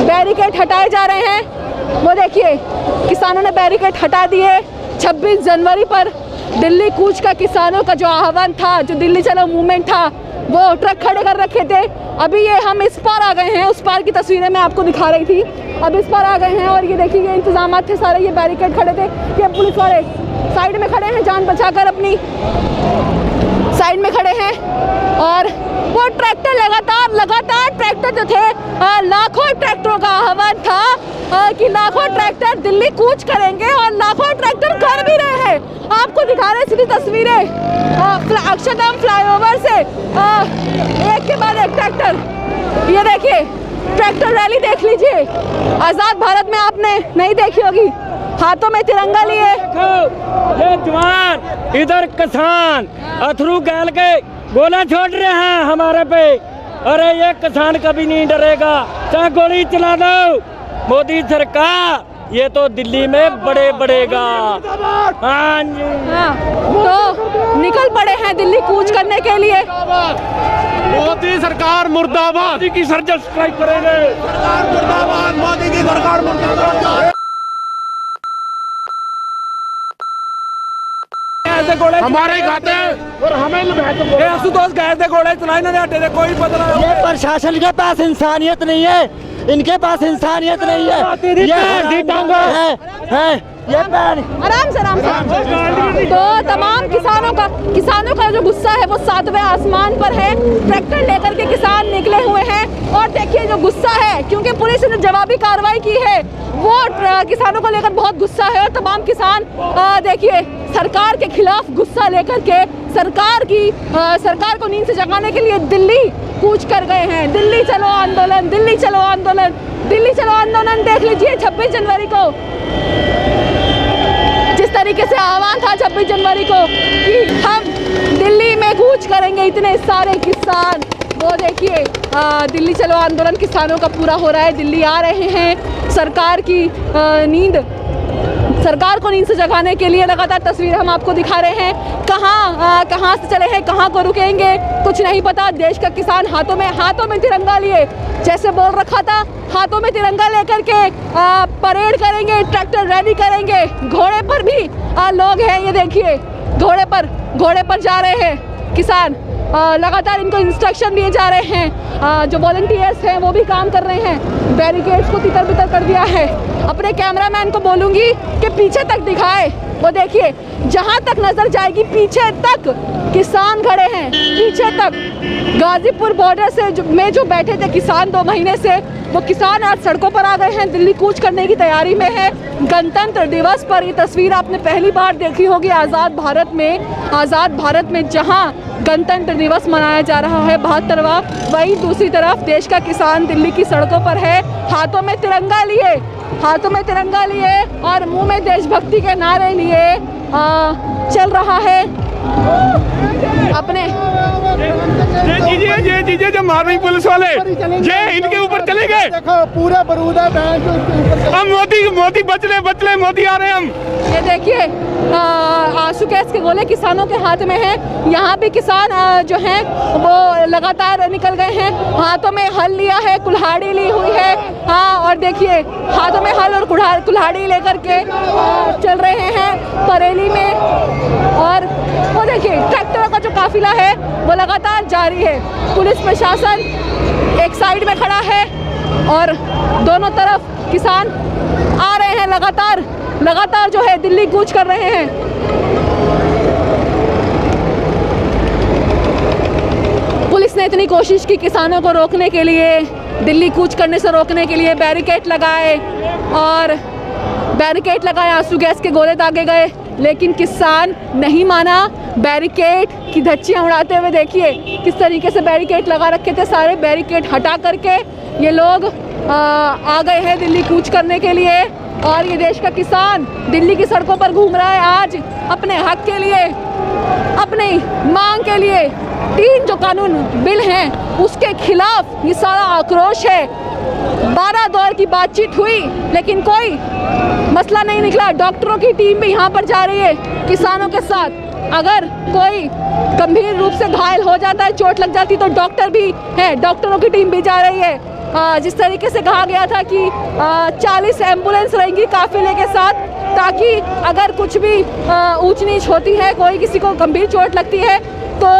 बैरिकेड हटाए जा रहे हैं। वो देखिए किसानों ने बैरिकेड हटा दिए। 26 जनवरी पर दिल्ली कूच का किसानों का जो आह्वान था, जो दिल्ली चलो मूवमेंट था, वो ट्रक खड़े कर रखे थे। अभी ये हम इस पार आ गए हैं, उस पार की तस्वीरें मैं आपको दिखा रही थी। अब इस पार आ गए हैं और ये देखिए ये इंतजाम थे सारे, ये बैरिकेड खड़े थे, ये पुलिस वाले साइड में खड़े हैं, जान बचाकर अपनी साइड में खड़े हैं। और वो ट्रैक्टर लगातार ट्रैक्टर जो थे, लाखों ट्रैक्टरों का आह्वान था कि लाखों ट्रैक्टर दिल्ली कूच करेंगे और लाखों ट्रैक्टर कर भी रहे हैं। आपको दिखा रहे सीधी तस्वीरें अक्षरधाम फ्लाईओवर से, एक के बाद एक ट्रैक्टर। ये देखिए ट्रैक्टर रैली देख लीजिए, आजाद भारत में आपने नहीं देखी होगी, हाथों में तिरंगा लिए। ये जवान इधर किसान अथरू गैल के गोला छोड़ रहे हैं हमारे पे। अरे ये किसान कभी नहीं डरेगा, चाहे गोली चला दो। मोदी सरकार ये तो दिल्ली में बड़े बढ़ेगा। हाँ जी, तो निकल पड़े हैं दिल्ली कूच करने के लिए। मोदी सरकार मुर्दाबाद, मोदी की सर्जिकल स्ट्राइक करेंगे। सरकार मुर्दाबाद, मोदी की सरकार मुर्दाबाद। हमारे खाते और हमें आशुतोष गए थे गोले चलाए ना हटे थे, कोई बदला। ये प्रशासन के पास इंसानियत नहीं है, इनके पास इंसानियत नहीं है। ये आराम से। तो तमाम किसानों का जो गुस्सा है वो 7वें आसमान पर है। ट्रैक्टर लेकर के किसान निकले हुए हैं और देखिए जो गुस्सा है, क्योंकि पुलिस ने जवाबी कार्रवाई की है, वो किसानों को लेकर बहुत गुस्सा है। और तमाम किसान देखिए सरकार के खिलाफ गुस्सा लेकर के सरकार को नींद से जगाने के लिए दिल्ली कूच कर गए हैं। दिल्ली चलो आंदोलन, दिल्ली चलो आंदोलन, दिल्ली चलो आंदोलन। देख लीजिए 26 जनवरी को जिस तरीके से आह्वान था 26 जनवरी को कि हम दिल्ली में कूच करेंगे, इतने सारे किसान, वो देखिए दिल्ली चलो आंदोलन किसानों का पूरा हो रहा है। दिल्ली आ रहे हैं सरकार को नींद से जगाने के लिए। लगातार तस्वीरें हम आपको दिखा रहे हैं, कहाँ से चले हैं, कहाँ को रुकेंगे कुछ नहीं पता। देश का किसान हाथों में तिरंगा लिए, जैसे बोल रखा था, हाथों में तिरंगा लेकर के परेड करेंगे, ट्रैक्टर रैली करेंगे। घोड़े पर भी लोग हैं, ये देखिए घोड़े पर जा रहे हैं किसान। लगातार इनको इंस्ट्रक्शन दिए जा रहे हैं। जो वॉलंटियर्स हैं वो भी काम कर रहे हैं, बैरिकेड्स को तितर बितर कर दिया है। अपने कैमरामैन को बोलूँगी कि पीछे तक दिखाए, वो देखिए जहाँ तक नजर जाएगी पीछे तक किसान खड़े हैं, पीछे तक। गाजीपुर बॉर्डर से में जो बैठे थे किसान 2 महीने से, वो किसान आज सड़कों पर आ गए हैं, दिल्ली कूच करने की तैयारी में है। गणतंत्र दिवस पर ये तस्वीर आपने पहली बार देखी होगी आज़ाद भारत में जहाँ गणतंत्र दिवस मनाया जा रहा है 72वां, वहीं दूसरी तरफ देश का किसान दिल्ली की सड़कों पर है, हाथों में तिरंगा लिए और मुंह में देशभक्ति के नारे लिए चल रहा है अपने। ये चीजें जो मार रही पुलिस वाले, ये इनके ऊपर चले गए। पूरा बरूद है, हम मोदी बचले मोदी आ रहे हैं हम। ये देखिए आंसू गैस के गोले किसानों के हाथ में हैं। यहाँ भी किसान जो हैं वो लगातार निकल गए हैं, हाथों में हल लिया है, कुल्हाड़ी ली हुई है। हाँ, और देखिए हाथों में हल और कुल्हाड़ी लेकर के चल रहे हैं परेली में। और वो देखिए ट्रैक्टरों का जो काफिला है वो लगातार जारी है। पुलिस प्रशासन एक साइड में खड़ा है और दोनों तरफ किसान आ रहे हैं, लगातार जो है दिल्ली कूच कर रहे हैं। पुलिस ने इतनी कोशिश की किसानों को रोकने के लिए, दिल्ली कूच करने से रोकने के लिए बैरिकेड लगाए, आंसू गैस के गोले दागे गए, लेकिन किसान नहीं माना। बैरिकेड की धज्जियां उड़ाते हुए देखिए किस तरीके से बैरिकेड लगा रखे थे, सारे बैरिकेड हटा करके ये लोग आ गए हैं दिल्ली कूच करने के लिए। और ये देश का किसान दिल्ली की सड़कों पर घूम रहा है आज अपने हक के लिए, अपनी मांग के लिए। 3 जो कानून बिल हैं उसके खिलाफ ये सारा आक्रोश है। 12 दौर की बातचीत हुई लेकिन कोई मसला नहीं निकला। डॉक्टरों की टीम भी यहाँ पर जा रही है किसानों के साथ। अगर कोई गंभीर रूप से घायल हो जाता है, चोट लग जाती, तो डॉक्टर भी है, डॉक्टरों की टीम भी जा रही है। जिस तरीके से कहा गया था कि 40 एम्बुलेंस रहेंगी काफिले के साथ, ताकि अगर कुछ भी ऊंच नीच होती है, कोई किसी को गंभीर चोट लगती है, तो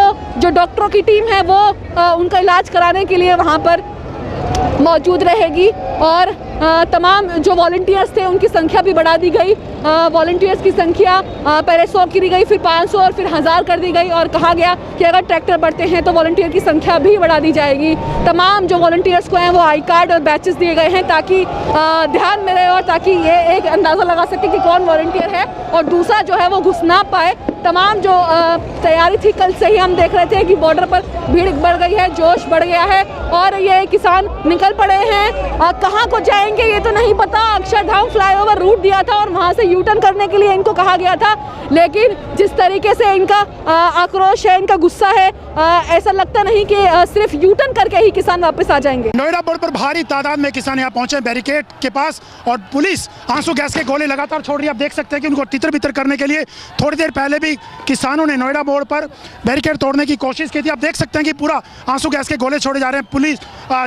जो डॉक्टरों की टीम है वो उनका इलाज कराने के लिए वहाँ पर मौजूद रहेगी। और तमाम जो वॉलंटियर्स थे उनकी संख्या भी बढ़ा दी गई। वॉलंटियर्स की संख्या पहले 100 की गई, फिर 500 और फिर 1000 कर दी गई और कहा गया कि अगर ट्रैक्टर बढ़ते हैं तो वॉलंटियर की संख्या भी बढ़ा दी जाएगी। तमाम जो वॉलंटियर्स को हैं वो आई कार्ड और बैचेस दिए गए हैं ताकि ध्यान में रहे और ताकि ये एक अंदाज़ा लगा सके कि कौन वॉलंटियर है और दूसरा जो है वो घुस ना पाए। तमाम जो तैयारी थी, कल से ही हम देख रहे थे कि बॉर्डर पर भीड़ बढ़ गई है, जोश बढ़ गया है और ये किसान निकल पड़े हैं। कहाँ को जाएंगे ये तो नहीं पता। अक्षरधाम फ्लाईओवर रूट दिया था और वहाँ से यू टर्न करने के लिए इनको कहा गया था, लेकिन जिस तरीके से इनका आक्रोश है, इनका गुस्सा है, ऐसा लगता नहीं कि सिर्फ यू टर्न करके ही किसान वापस आ जाएंगे। नोएडा बोर्ड पर भारी तादाद में किसान यहाँ पहुंचे बैरिकेड के पास और पुलिस आंसू गैस के गोले लगातार छोड़ रही है। आप देख सकते हैं कि उनको तितर बितर करने के लिए थोड़ी देर पहले भी किसानों ने नोएडा बोर्ड पर बैरिकेड तोड़ने की कोशिश की थी। आप देख सकते हैं कि पूरा आंसू गैस के गोले छोड़े जा रहे हैं पुलिस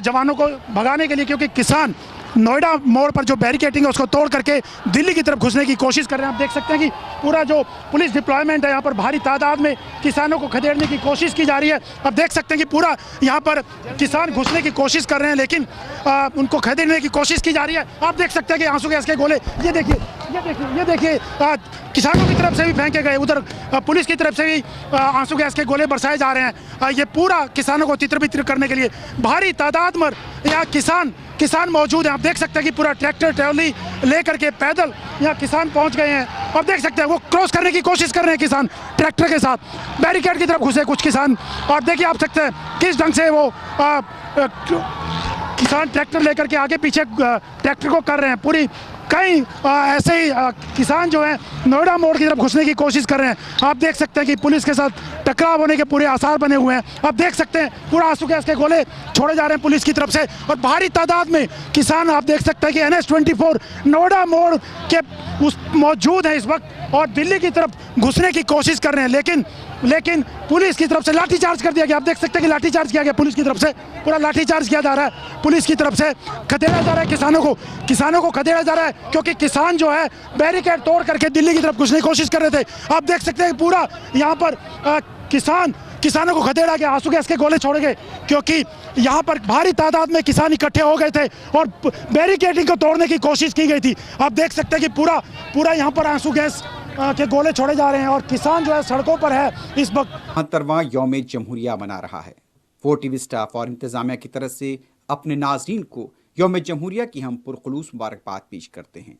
जवानों को भगाने के लिए, क्योंकि किसान नोएडा मोड़ पर जो बैरिकेडिंग है उसको तोड़ करके दिल्ली की तरफ घुसने की कोशिश कर रहे हैं। आप देख सकते हैं कि पूरा जो पुलिस डिप्लॉयमेंट है यहाँ पर भारी तादाद में किसानों को खदेड़ने की कोशिश की जा रही है। आप देख सकते हैं कि पूरा यहाँ पर किसान घुसने की कोशिश कर रहे हैं, लेकिन उनको खदेड़ने की कोशिश की जा रही है। आप देख सकते हैं कि आंसू गैस के गोले ये देखिए किसानों की तरफ से भी फेंके गए, उधर पुलिस की तरफ से भी आंसू गैस के गोले बरसाए जा रहे हैं। ये पूरा किसानों को तितर बितर करने के लिए भारी तादाद में यहाँ किसान मौजूद हैं। आप देख सकते हैं कि पूरा ट्रैक्टर ट्रॉली लेकर के पैदल यहाँ किसान पहुँच गए हैं। आप देख सकते हैं वो क्रॉस करने की कोशिश कर रहे हैं किसान ट्रैक्टर के साथ, बैरिकेड की तरफ घुसे कुछ किसान। और देखिए आप सकते हैं किस ढंग से वो किसान ट्रैक्टर लेकर के आगे पीछे ट्रैक्टर को कर रहे हैं। पूरी कई ऐसे ही किसान जो हैं नोएडा मोड़ की तरफ घुसने की कोशिश कर रहे हैं। आप देख सकते हैं कि पुलिस के साथ टकराव होने के पूरे आसार बने हुए हैं। आप देख सकते हैं पूरा आंसू गैस के गोले छोड़े जा रहे हैं पुलिस की तरफ से और भारी तादाद में किसान आप देख सकते हैं कि NH-24 नोएडा मोड़ के उस मौजूद है इस वक्त और दिल्ली की तरफ घुसने की कोशिश कर रहे हैं, लेकिन पुलिस की तरफ से लाठीचार्ज कर दिया गया। आप देख सकते हैं कि लाठीचार्ज किया गया पुलिस की तरफ से, पूरा लाठीचार्ज किया जा रहा है पुलिस की तरफ से, खदेड़ा जा रहा है किसानों को खदेड़ा जा रहा है, क्योंकि किसान जो है बैरिकेड तोड़ करके दिल्ली की तरफ घुसने की कोशिश कर रहे थे। आप देख सकते हैं पूरा यहाँ पर किसानों को खदेड़ा गया, आंसू गैस के गोले छोड़े गए, क्योंकि यहाँ पर भारी तादाद में किसान इकट्ठे हो गए थे और बैरिकेडिंग को तोड़ने की कोशिश की गई थी। आप देख सकते हैं कि पूरा यहाँ पर आंसू गैस के गोले छोड़े जा रहे हैं और किसान जो है सड़कों पर है इस वक्त। 75वां यौम जमहूरिया मना रहा है। 4TV स्टाफ और इंतजामिया की तरफ से अपने नाजरीन को यौम जमहूरिया की हम पुरखुलूस मुबारकबाद पेश करते हैं।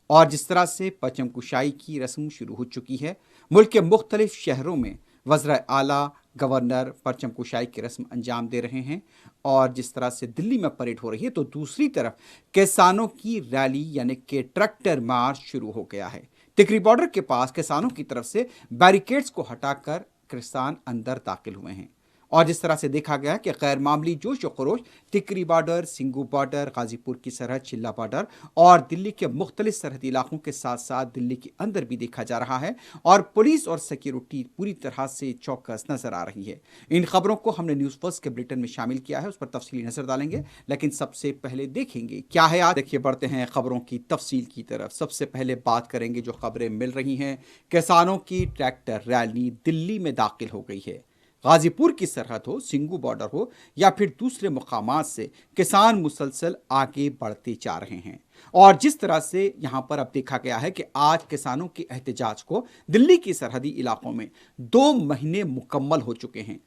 और जिस तरह से परचम कुशाई की रस्म शुरू हो चुकी है, मुल्क के मुख्तलिफ शहरों में वज़ीर आला गवर्नर परचम कुशाई की रस्म अंजाम दे रहे हैं और जिस तरह से दिल्ली में परेड हो रही है, तो दूसरी तरफ किसानों की रैली यानी कि ट्रैक्टर मार्च शुरू हो गया है। टिकरी बॉर्डर के पास किसानों की तरफ से बैरिकेड्स को हटाकर किसान अंदर दाखिल हुए हैं और जिस तरह से देखा गया कि गैर मामूली जोश व खरोश टिकरी बॉर्डर, सिंगू बॉर्डर, गाजीपुर की सरहद, चिल्ला बॉर्डर और दिल्ली के मुख्तलिफ सरहदी इलाकों के साथ साथ दिल्ली के अंदर भी देखा जा रहा है और पुलिस और सिक्योरिटी पूरी तरह से चौकस नजर आ रही है। इन खबरों को हमने न्यूज़ फर्स्ट के बुलेटिन में शामिल किया है, उस पर तफसीली नजर डालेंगे, लेकिन सबसे पहले देखेंगे क्या है आज। देखिए, बढ़ते हैं खबरों की तफसील की तरफ। सबसे पहले बात करेंगे जो खबरें मिल रही हैं, किसानों की ट्रैक्टर रैली दिल्ली में दाखिल हो गई है। गाजीपुर की सरहद हो, सिंगू बॉर्डर हो या फिर दूसरे मुकामात से किसान मुसलसल आगे बढ़ते जा रहे हैं और जिस तरह से यहाँ पर अब देखा गया है कि आज किसानों के एहतजाज को दिल्ली की सरहदी इलाकों में 2 महीने मुकम्मल हो चुके हैं।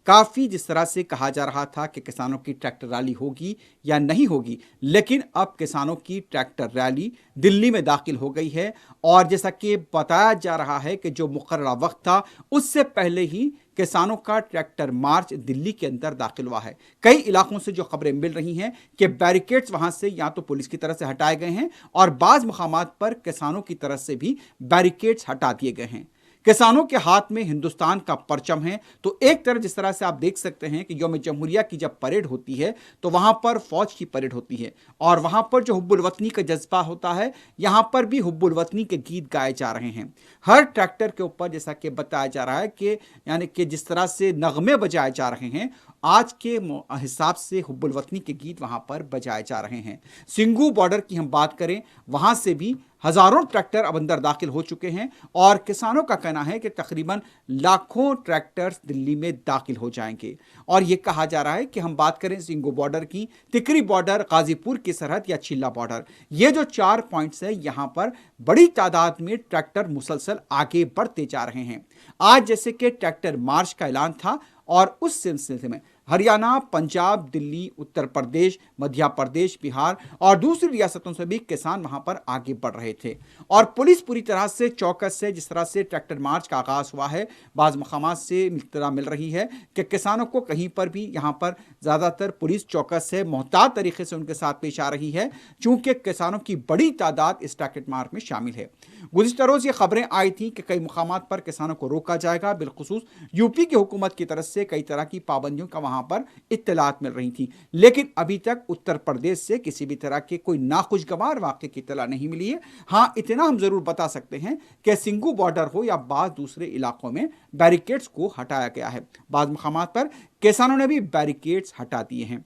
काफ़ी जिस तरह से कहा जा रहा था कि किसानों की ट्रैक्टर रैली होगी या नहीं होगी, लेकिन अब किसानों की ट्रैक्टर रैली दिल्ली में दाखिल हो गई है और जैसा कि बताया जा रहा है कि जो मुकर्ररा वक्त था उससे पहले ही किसानों का ट्रैक्टर मार्च दिल्ली के अंदर दाखिल हुआ है। कई इलाकों से जो खबरें मिल रही हैं कि बैरिकेड्स वहां से या तो पुलिस की तरफ से हटाए गए हैं और बाज़ मकामात पर किसानों की तरफ से भी बैरिकेड्स हटा दिए गए हैं। किसानों के हाथ में हिंदुस्तान का परचम है, तो एक तरफ जिस तरह से आप देख सकते हैं कि यौम जमहूरिया की जब परेड होती है तो वहां पर फौज की परेड होती है और वहां पर जो हुब्बुल वतनी का जज्बा होता है, यहां पर भी हुब्बुल वतनी के गीत गाए जा रहे हैं। हर ट्रैक्टर के ऊपर जैसा कि बताया जा रहा है कि यानी कि जिस तरह से नगमे बजाए जा रहे हैं, आज के हिसाब से हुब्बुल वतनी के गीत वहां पर बजाए जा रहे हैं। सिंगू बॉर्डर की हम बात करें, वहां से भी हजारों ट्रैक्टर अब अंदर दाखिल हो चुके हैं और किसानों का कहना है कि तकरीबन लाखों ट्रैक्टर्स दिल्ली में दाखिल हो जाएंगे। और यह कहा जा रहा है कि हम बात करें सिंगू बॉर्डर की, तिकरी बॉर्डर, गाजीपुर की सरहद या चिल्ला बॉर्डर, ये जो 4 पॉइंट्स है, यहां पर बड़ी तादाद में ट्रैक्टर मुसलसल आगे बढ़ते जा रहे हैं। आज जैसे कि ट्रैक्टर मार्च का ऐलान था और उस सिलसिले में हरियाणा, पंजाब, दिल्ली, उत्तर प्रदेश, मध्य प्रदेश, बिहार और दूसरी रियासतों से भी किसान वहां पर आगे बढ़ रहे थे और पुलिस पूरी तरह से चौकस है। जिस तरह से ट्रैक्टर मार्च का आगाज हुआ है, बाज़ मकामात से इत्तला मिल रही है कि किसानों को कहीं पर भी यहां पर ज़्यादातर पुलिस चौकस है, मोहतात तरीके से उनके साथ पेश आ रही है, चूंकि किसानों की बड़ी तादाद इस ट्रैक्टर मार्च में शामिल है। गुज़िश्ता रोज़ ये खबरें आई थी कि कई मुकामात पर किसानों को रोका जाएगा, बिलखुसूस यूपी की हुकूमत की तरफ से कई तरह की पाबंदियों का पर इत्तलात मिल रही थी, लेकिन अभी तक उत्तर प्रदेश से किसी भी तरह के कोई नाखुशगवार वाक़े की इत्तला नहीं मिली है। हां, इतना हम जरूर बता सकते हैं कि सिंगू बॉर्डर हो या बाज़ दूसरे इलाकों में बैरिकेड्स को हटाया गया है। बाज़ मकामात पर किसानों ने भी बैरिकेड्स हटा दिए हैं।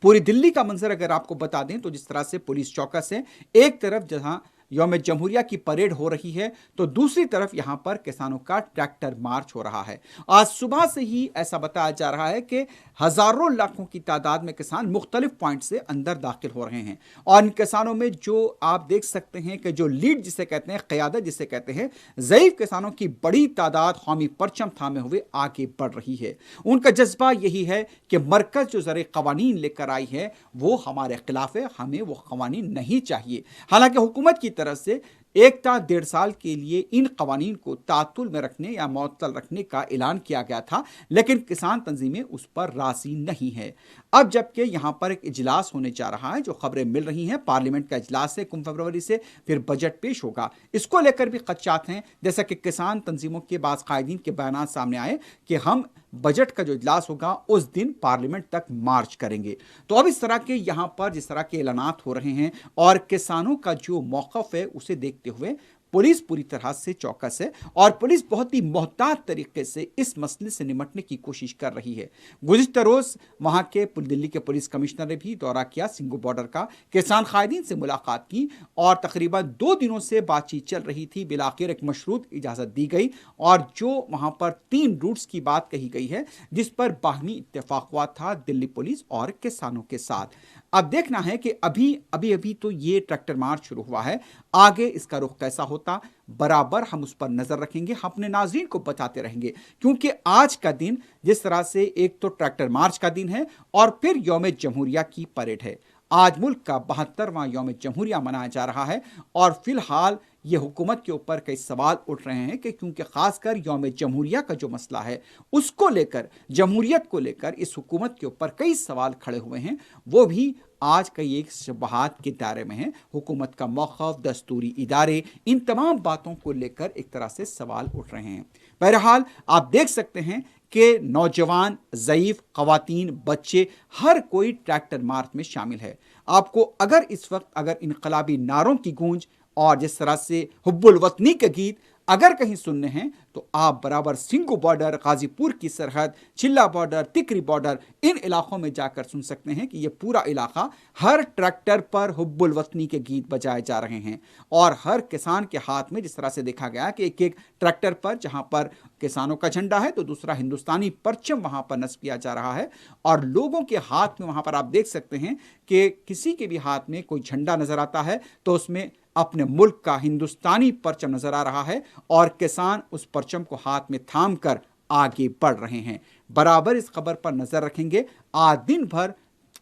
पूरी दिल्ली का मंजर अगर आपको बता दें तो जिस तरह से पुलिस चौकस है, एक तरफ जहां यौम जमहूरिया की परेड हो रही है तो दूसरी तरफ यहां पर किसानों का ट्रैक्टर मार्च हो रहा है। आज सुबह से ही ऐसा बताया जा रहा है कि हजारों लाखों की तादाद में किसान मुख्तलिफ पॉइंट से अंदर दाखिल हो रहे हैं और इन किसानों में जो आप देख सकते हैं कि जो लीड जिसे कहते हैं, क़यादत जिसे कहते हैं, ज़ईफ़ किसानों की बड़ी तादाद कौमी परचम थामे हुए आगे बढ़ रही है। उनका जज्बा यही है कि मरकज़ जो ज़रे क़वानीन लेकर आई है वो हमारे खिलाफ है, हमें वो क़वानीन नहीं चाहिए। हालांकि हुकूमत की तरफ से 1 ta 1.5 साल के लिए इन कवानीन को तातुल में रखने या मुअत्तल रखने का ऐलान किया गया था, लेकिन किसान तंजीमें उस पर राजी नहीं है। अब जबकि यहां पर एक इजलास होने जा रहा है, जो खबरें मिल रही हैं पार्लियामेंट का इजलास है 1 फरवरी से, फिर बजट पेश होगा, इसको लेकर भी खदशात हैं। जैसा कि किसान तंजीमों के बाज़ कायदीन के बयान सामने आए कि हम बजट का जो इजलास होगा उस दिन पार्लियामेंट तक मार्च करेंगे। तो अब इस तरह के यहां पर जिस तरह के ऐलानात हो रहे हैं और किसानों का जो मौक़िफ़ है उसे देखते हुए पुलिस पूरी तरह से चौकस है और पुलिस बहुत ही मोहतात तरीके से इस मसले से निपटने की कोशिश कर रही है। गुज़िश्ता रोज़ वहां के दिल्ली के पुलिस कमिश्नर ने भी दौरा किया सिंगू बॉर्डर का, किसान कायदीन से मुलाकात की और तकरीबन 2 दिनों से बातचीत चल रही थी। बिलाखिर एक मशरूत इजाज़त दी गई और जो वहां पर 3 रूट्स की बात कही गई है जिस पर बाहमी इत्तेफाक हुआ था दिल्ली पुलिस और किसानों के साथ। अब देखना है कि अभी तो ये ट्रैक्टर मार्च शुरू हुआ है, आगे इसका रुख कैसा होता, बराबर हम उस पर नजर रखेंगे, हम अपने नाज़रीन को बताते रहेंगे, क्योंकि आज का दिन जिस तरह से एक तो ट्रैक्टर मार्च का दिन है और फिर यौम जमहूरिया की परेड है। आज मुल्क का 72वां यौम जमहूरिया मनाया जा रहा है और फिलहाल ये हुकूमत के ऊपर कई सवाल उठ रहे हैं कि क्योंकि खासकर यौम जमहूरिया का जो मसला है उसको लेकर, जमहूरियत को लेकर इस हुकूमत के ऊपर कई सवाल खड़े हुए हैं, वो भी आज कई एक शबहात के दायरे में है। हुकूमत का मौक़िफ़, दस्तूरी इदारे, इन तमाम बातों को लेकर एक तरह से सवाल उठ रहे हैं। बहरहाल आप देख सकते हैं कि नौजवान, ज़ईफ़, ख़वातीन, बच्चे, हर कोई ट्रैक्टर मार्च में शामिल है। आपको अगर इस वक्त अगर इनकलाबी नारों की गूंज और जिस तरह से हुब्बुल वतनी के गीत अगर कहीं सुनने हैं तो आप बराबर सिंगू बॉर्डर, गाजीपुर की सरहद, चिल्ला बॉर्डर, तिकरी बॉर्डर, इन इलाकों में जाकर सुन सकते हैं कि ये पूरा इलाका हर ट्रैक्टर पर हुब्बुल वतनी के गीत बजाए जा रहे हैं और हर किसान के हाथ में जिस तरह से देखा गया कि एक ट्रैक्टर पर जहां पर किसानों का झंडा है तो दूसरा हिंदुस्तानी परचम वहां पर नस्ब किया जा रहा है और लोगों के हाथ में वहां पर आप देख सकते हैं कि किसी के भी हाथ में कोई झंडा नजर आता है तो उसमें अपने मुल्क का हिंदुस्तानी परचम नजर आ रहा है और किसान उस परचम को हाथ में थाम कर आगे बढ़ रहे हैं। बराबर इस खबर पर नजर रखेंगे। आज दिन भर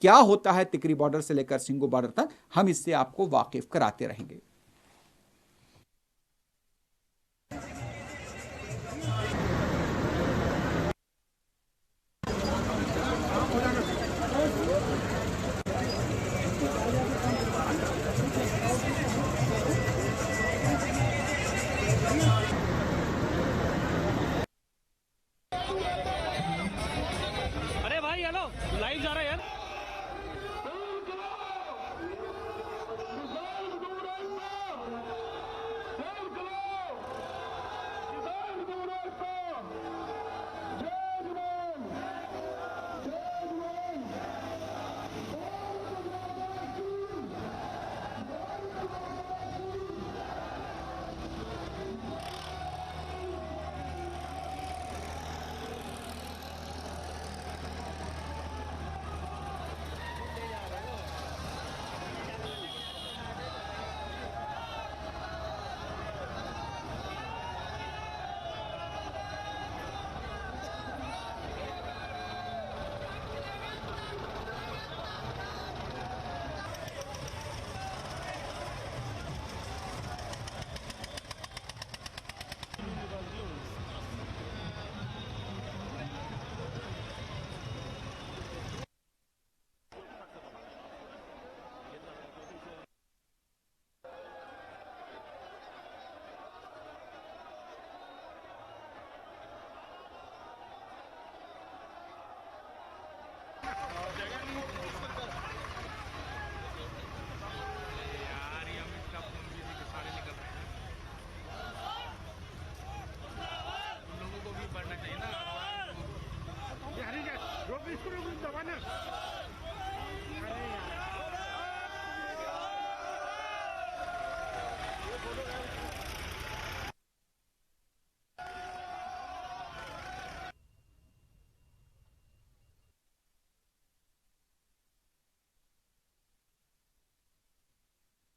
क्या होता है तिकरी बॉर्डर से लेकर सिंगू बॉर्डर तक, हम इससे आपको वाकिफ कराते रहेंगे। लाइव जा रहा है यार।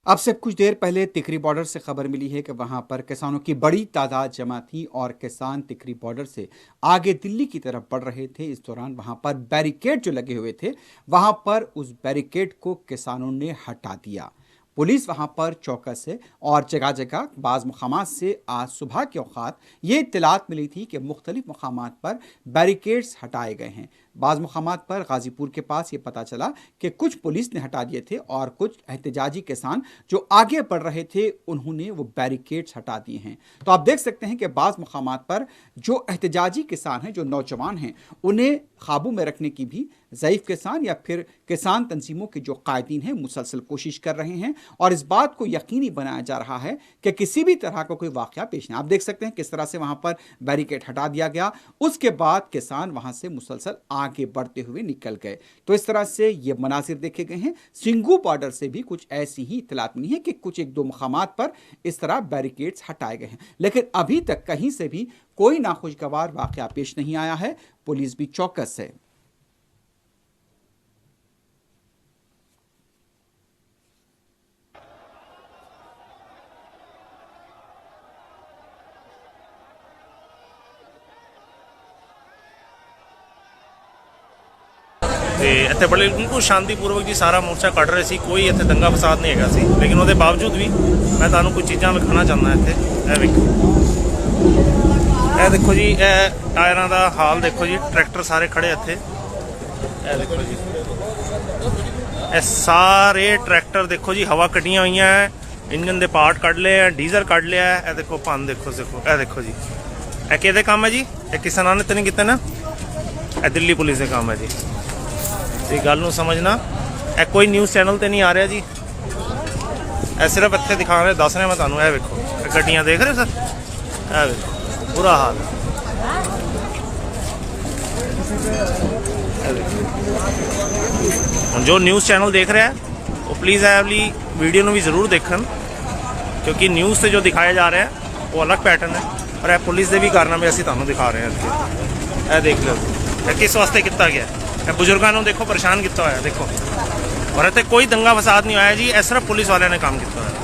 अब से कुछ देर पहले तिकरी बॉर्डर से खबर मिली है कि वहां पर किसानों की बड़ी तादाद जमा थी और किसान तिकरी बॉर्डर से आगे दिल्ली की तरफ बढ़ रहे थे। इस दौरान वहां पर बैरिकेड जो लगे हुए थे, वहां पर उस बैरिकेड को किसानों ने हटा दिया। पुलिस वहां पर चौकस है और जगह जगह बाज़ मुकामात से आज सुबह के औकात ये इत्तलात मिली थी कि मुख्तलिफ मुकामात पर बैरिकेड्स हटाए गए हैं। बाज़ मुकामात पर गाज़ीपुर के पास ये पता चला कि कुछ पुलिस ने हटा दिए थे और कुछ एहतजाजी किसान जो आगे बढ़ रहे थे उन्होंने वो बैरिकेड्स हटा दिए हैं। तो आप देख सकते हैं कि बाज़ मुकामात पर जो एहतजाजी किसान हैं, जो नौजवान हैं, उन्हें काबू में रखने की भी ज़ईफ़ किसान या फिर किसान तंजीमों के जो कायदीन हैं मुसलसल कोशिश कर रहे हैं और इस बात को यकीनी बनाया जा रहा है कि किसी भी तरह का कोई वाक़या पेश नहीं। आप देख सकते हैं किस तरह से वहाँ पर बैरिकेड हटा दिया गया, उसके बाद किसान वहाँ से मुसलसल आगे बढ़ते हुए निकल गए। तो इस तरह से ये मनाजिर देखे गए हैं। सिंगू बॉर्डर से भी कुछ ऐसी ही इत्तलात मिली है कि कुछ एक दो मकामात पर इस तरह बैरिकेड्स हटाए गए हैं, लेकिन अभी तक कहीं से भी कोई नाखुशगवार वाक़या पेश नहीं आया है। पुलिस भी चौकस है। ਤੇ ਇੱਥੇ ਬੜੇ ਬਿਲਕੁਲ ਸ਼ਾਂਤੀਪੂਰਵਕ ਜੀ ਸਾਰਾ ਮੋਰਚਾ ਕੱਢ ਰਹੇ ਸੀ, ਕੋਈ ਇੱਥੇ ਦੰਗਾ ਫਸਾਦ ਨਹੀਂ ਹੈਗਾ ਸੀ। ਲੇਕਿਨ ਉਹਦੇ ਬਾਵਜੂਦ ਵੀ ਮੈਂ ਤੁਹਾਨੂੰ ਕੁਝ ਚੀਜ਼ਾਂ ਵਿਖਾਉਣਾ ਚਾਹੁੰਦਾ ਇੱਥੇ। ਇਹ ਵੇਖੋ, ਇਹ ਦੇਖੋ ਜੀ, ਇਹ ਟਾਇਰਾਂ ਦਾ ਹਾਲ ਦੇਖੋ ਜੀ, ਟਰੈਕਟਰ ਸਾਰੇ ਖੜੇ ਇੱਥੇ। ਇਹ ਦੇਖੋ ਜੀ, ਇਹ ਸਾਰੇ ਟਰੈਕਟਰ ਦੇਖੋ ਜੀ, ਹਵਾ ਕੱਢੀਆਂ ਹੋਈਆਂ ਹੈ, ਇੰਜਨ ਦੇ ਪਾਰਟ ਕੱਢ ਲਏ ਹੈ, ਡੀਜ਼ਲ ਕੱਢ ਲਿਆ ਹੈ। ਇਹ ਦੇਖੋ ਭੰਨ ਦੇਖੋ, ਇਹ ਦੇਖੋ ਜੀ, ਇਹ ਕਿਹਦੇ ਕੰਮ ਹੈ ਜੀ? ਇਹ ਕਿਸਾਨਾਂ ਨੇ ਤਾਂ ਨਹੀਂ ਕੀਤਾ ਨਾ, ਇਹ ਦਿੱਲੀ ਪੁਲਿਸ ਦੇ ਕੰਮ ਹੈ ਜੀ। ਇਹ ਗੱਲ ਨੂੰ ਸਮਝਣਾ, ਇਹ ਕੋਈ ਨਿਊਜ਼ ਚੈਨਲ ਤੇ ਨਹੀਂ ਆ ਰਿਹਾ ਜੀ, ਇਹ ਸਿਰਫ ਇੱਥੇ ਦਿਖਾ ਰਹੇ, ਦੱਸ ਰਿਹਾ ਮੈਂ ਤੁਹਾਨੂੰ। ਇਹ ਵੇਖੋ, ਇਹ ਗੱਡੀਆਂ ਦੇਖ ਰਹੇ ਸਰ, ਇਹ ਵੇਖੋ ਬੁਰਾ ਹਾਲ ਹੈ। ਹੁਣ ਜੋ ਨਿਊਜ਼ ਚੈਨਲ ਦੇਖ ਰਿਹਾ ਉਹ ਪਲੀਜ਼ ਇਹ ਵਾਲੀ ਵੀਡੀਓ ਨੂੰ ਵੀ ਜ਼ਰੂਰ ਦੇਖਣ, ਕਿਉਂਕਿ ਨਿਊਜ਼ ਤੇ ਜੋ ਦਿਖਾਇਆ ਜਾ ਰਿਹਾ ਉਹ ਅਲੱਗ ਪੈਟਰਨ ਹੈ, ਪਰ ਇਹ ਪੁਲਿਸ ਦੇ ਵੀ ਕਾਰਨਾਮੇ ਅਸੀਂ ਤੁਹਾਨੂੰ ਦਿਖਾ ਰਹੇ ਹਾਂ ਇੱਥੇ। ਇਹ ਦੇਖ ਲਓ, ਇਹ ਕਿਸ ਵਾਸਤੇ ਕੀਤਾ ਗਿਆ। ਬਜ਼ੁਰਗਾਂ ਨੂੰ ਦੇਖੋ ਪਰੇਸ਼ਾਨ ਕੀਤਾ ਹੋਇਆ ਦੇਖੋ, ਔਰ ਇੱਥੇ ਕੋਈ ਦੰਗਾ ਫਸਾਦ ਨਹੀਂ ਹੋਇਆ ਜੀ, ਇਹ ਸਿਰਫ ਪੁਲਿਸ ਵਾਲਿਆਂ ਨੇ ਕੰਮ ਕੀਤਾ ਹੋਇਆ।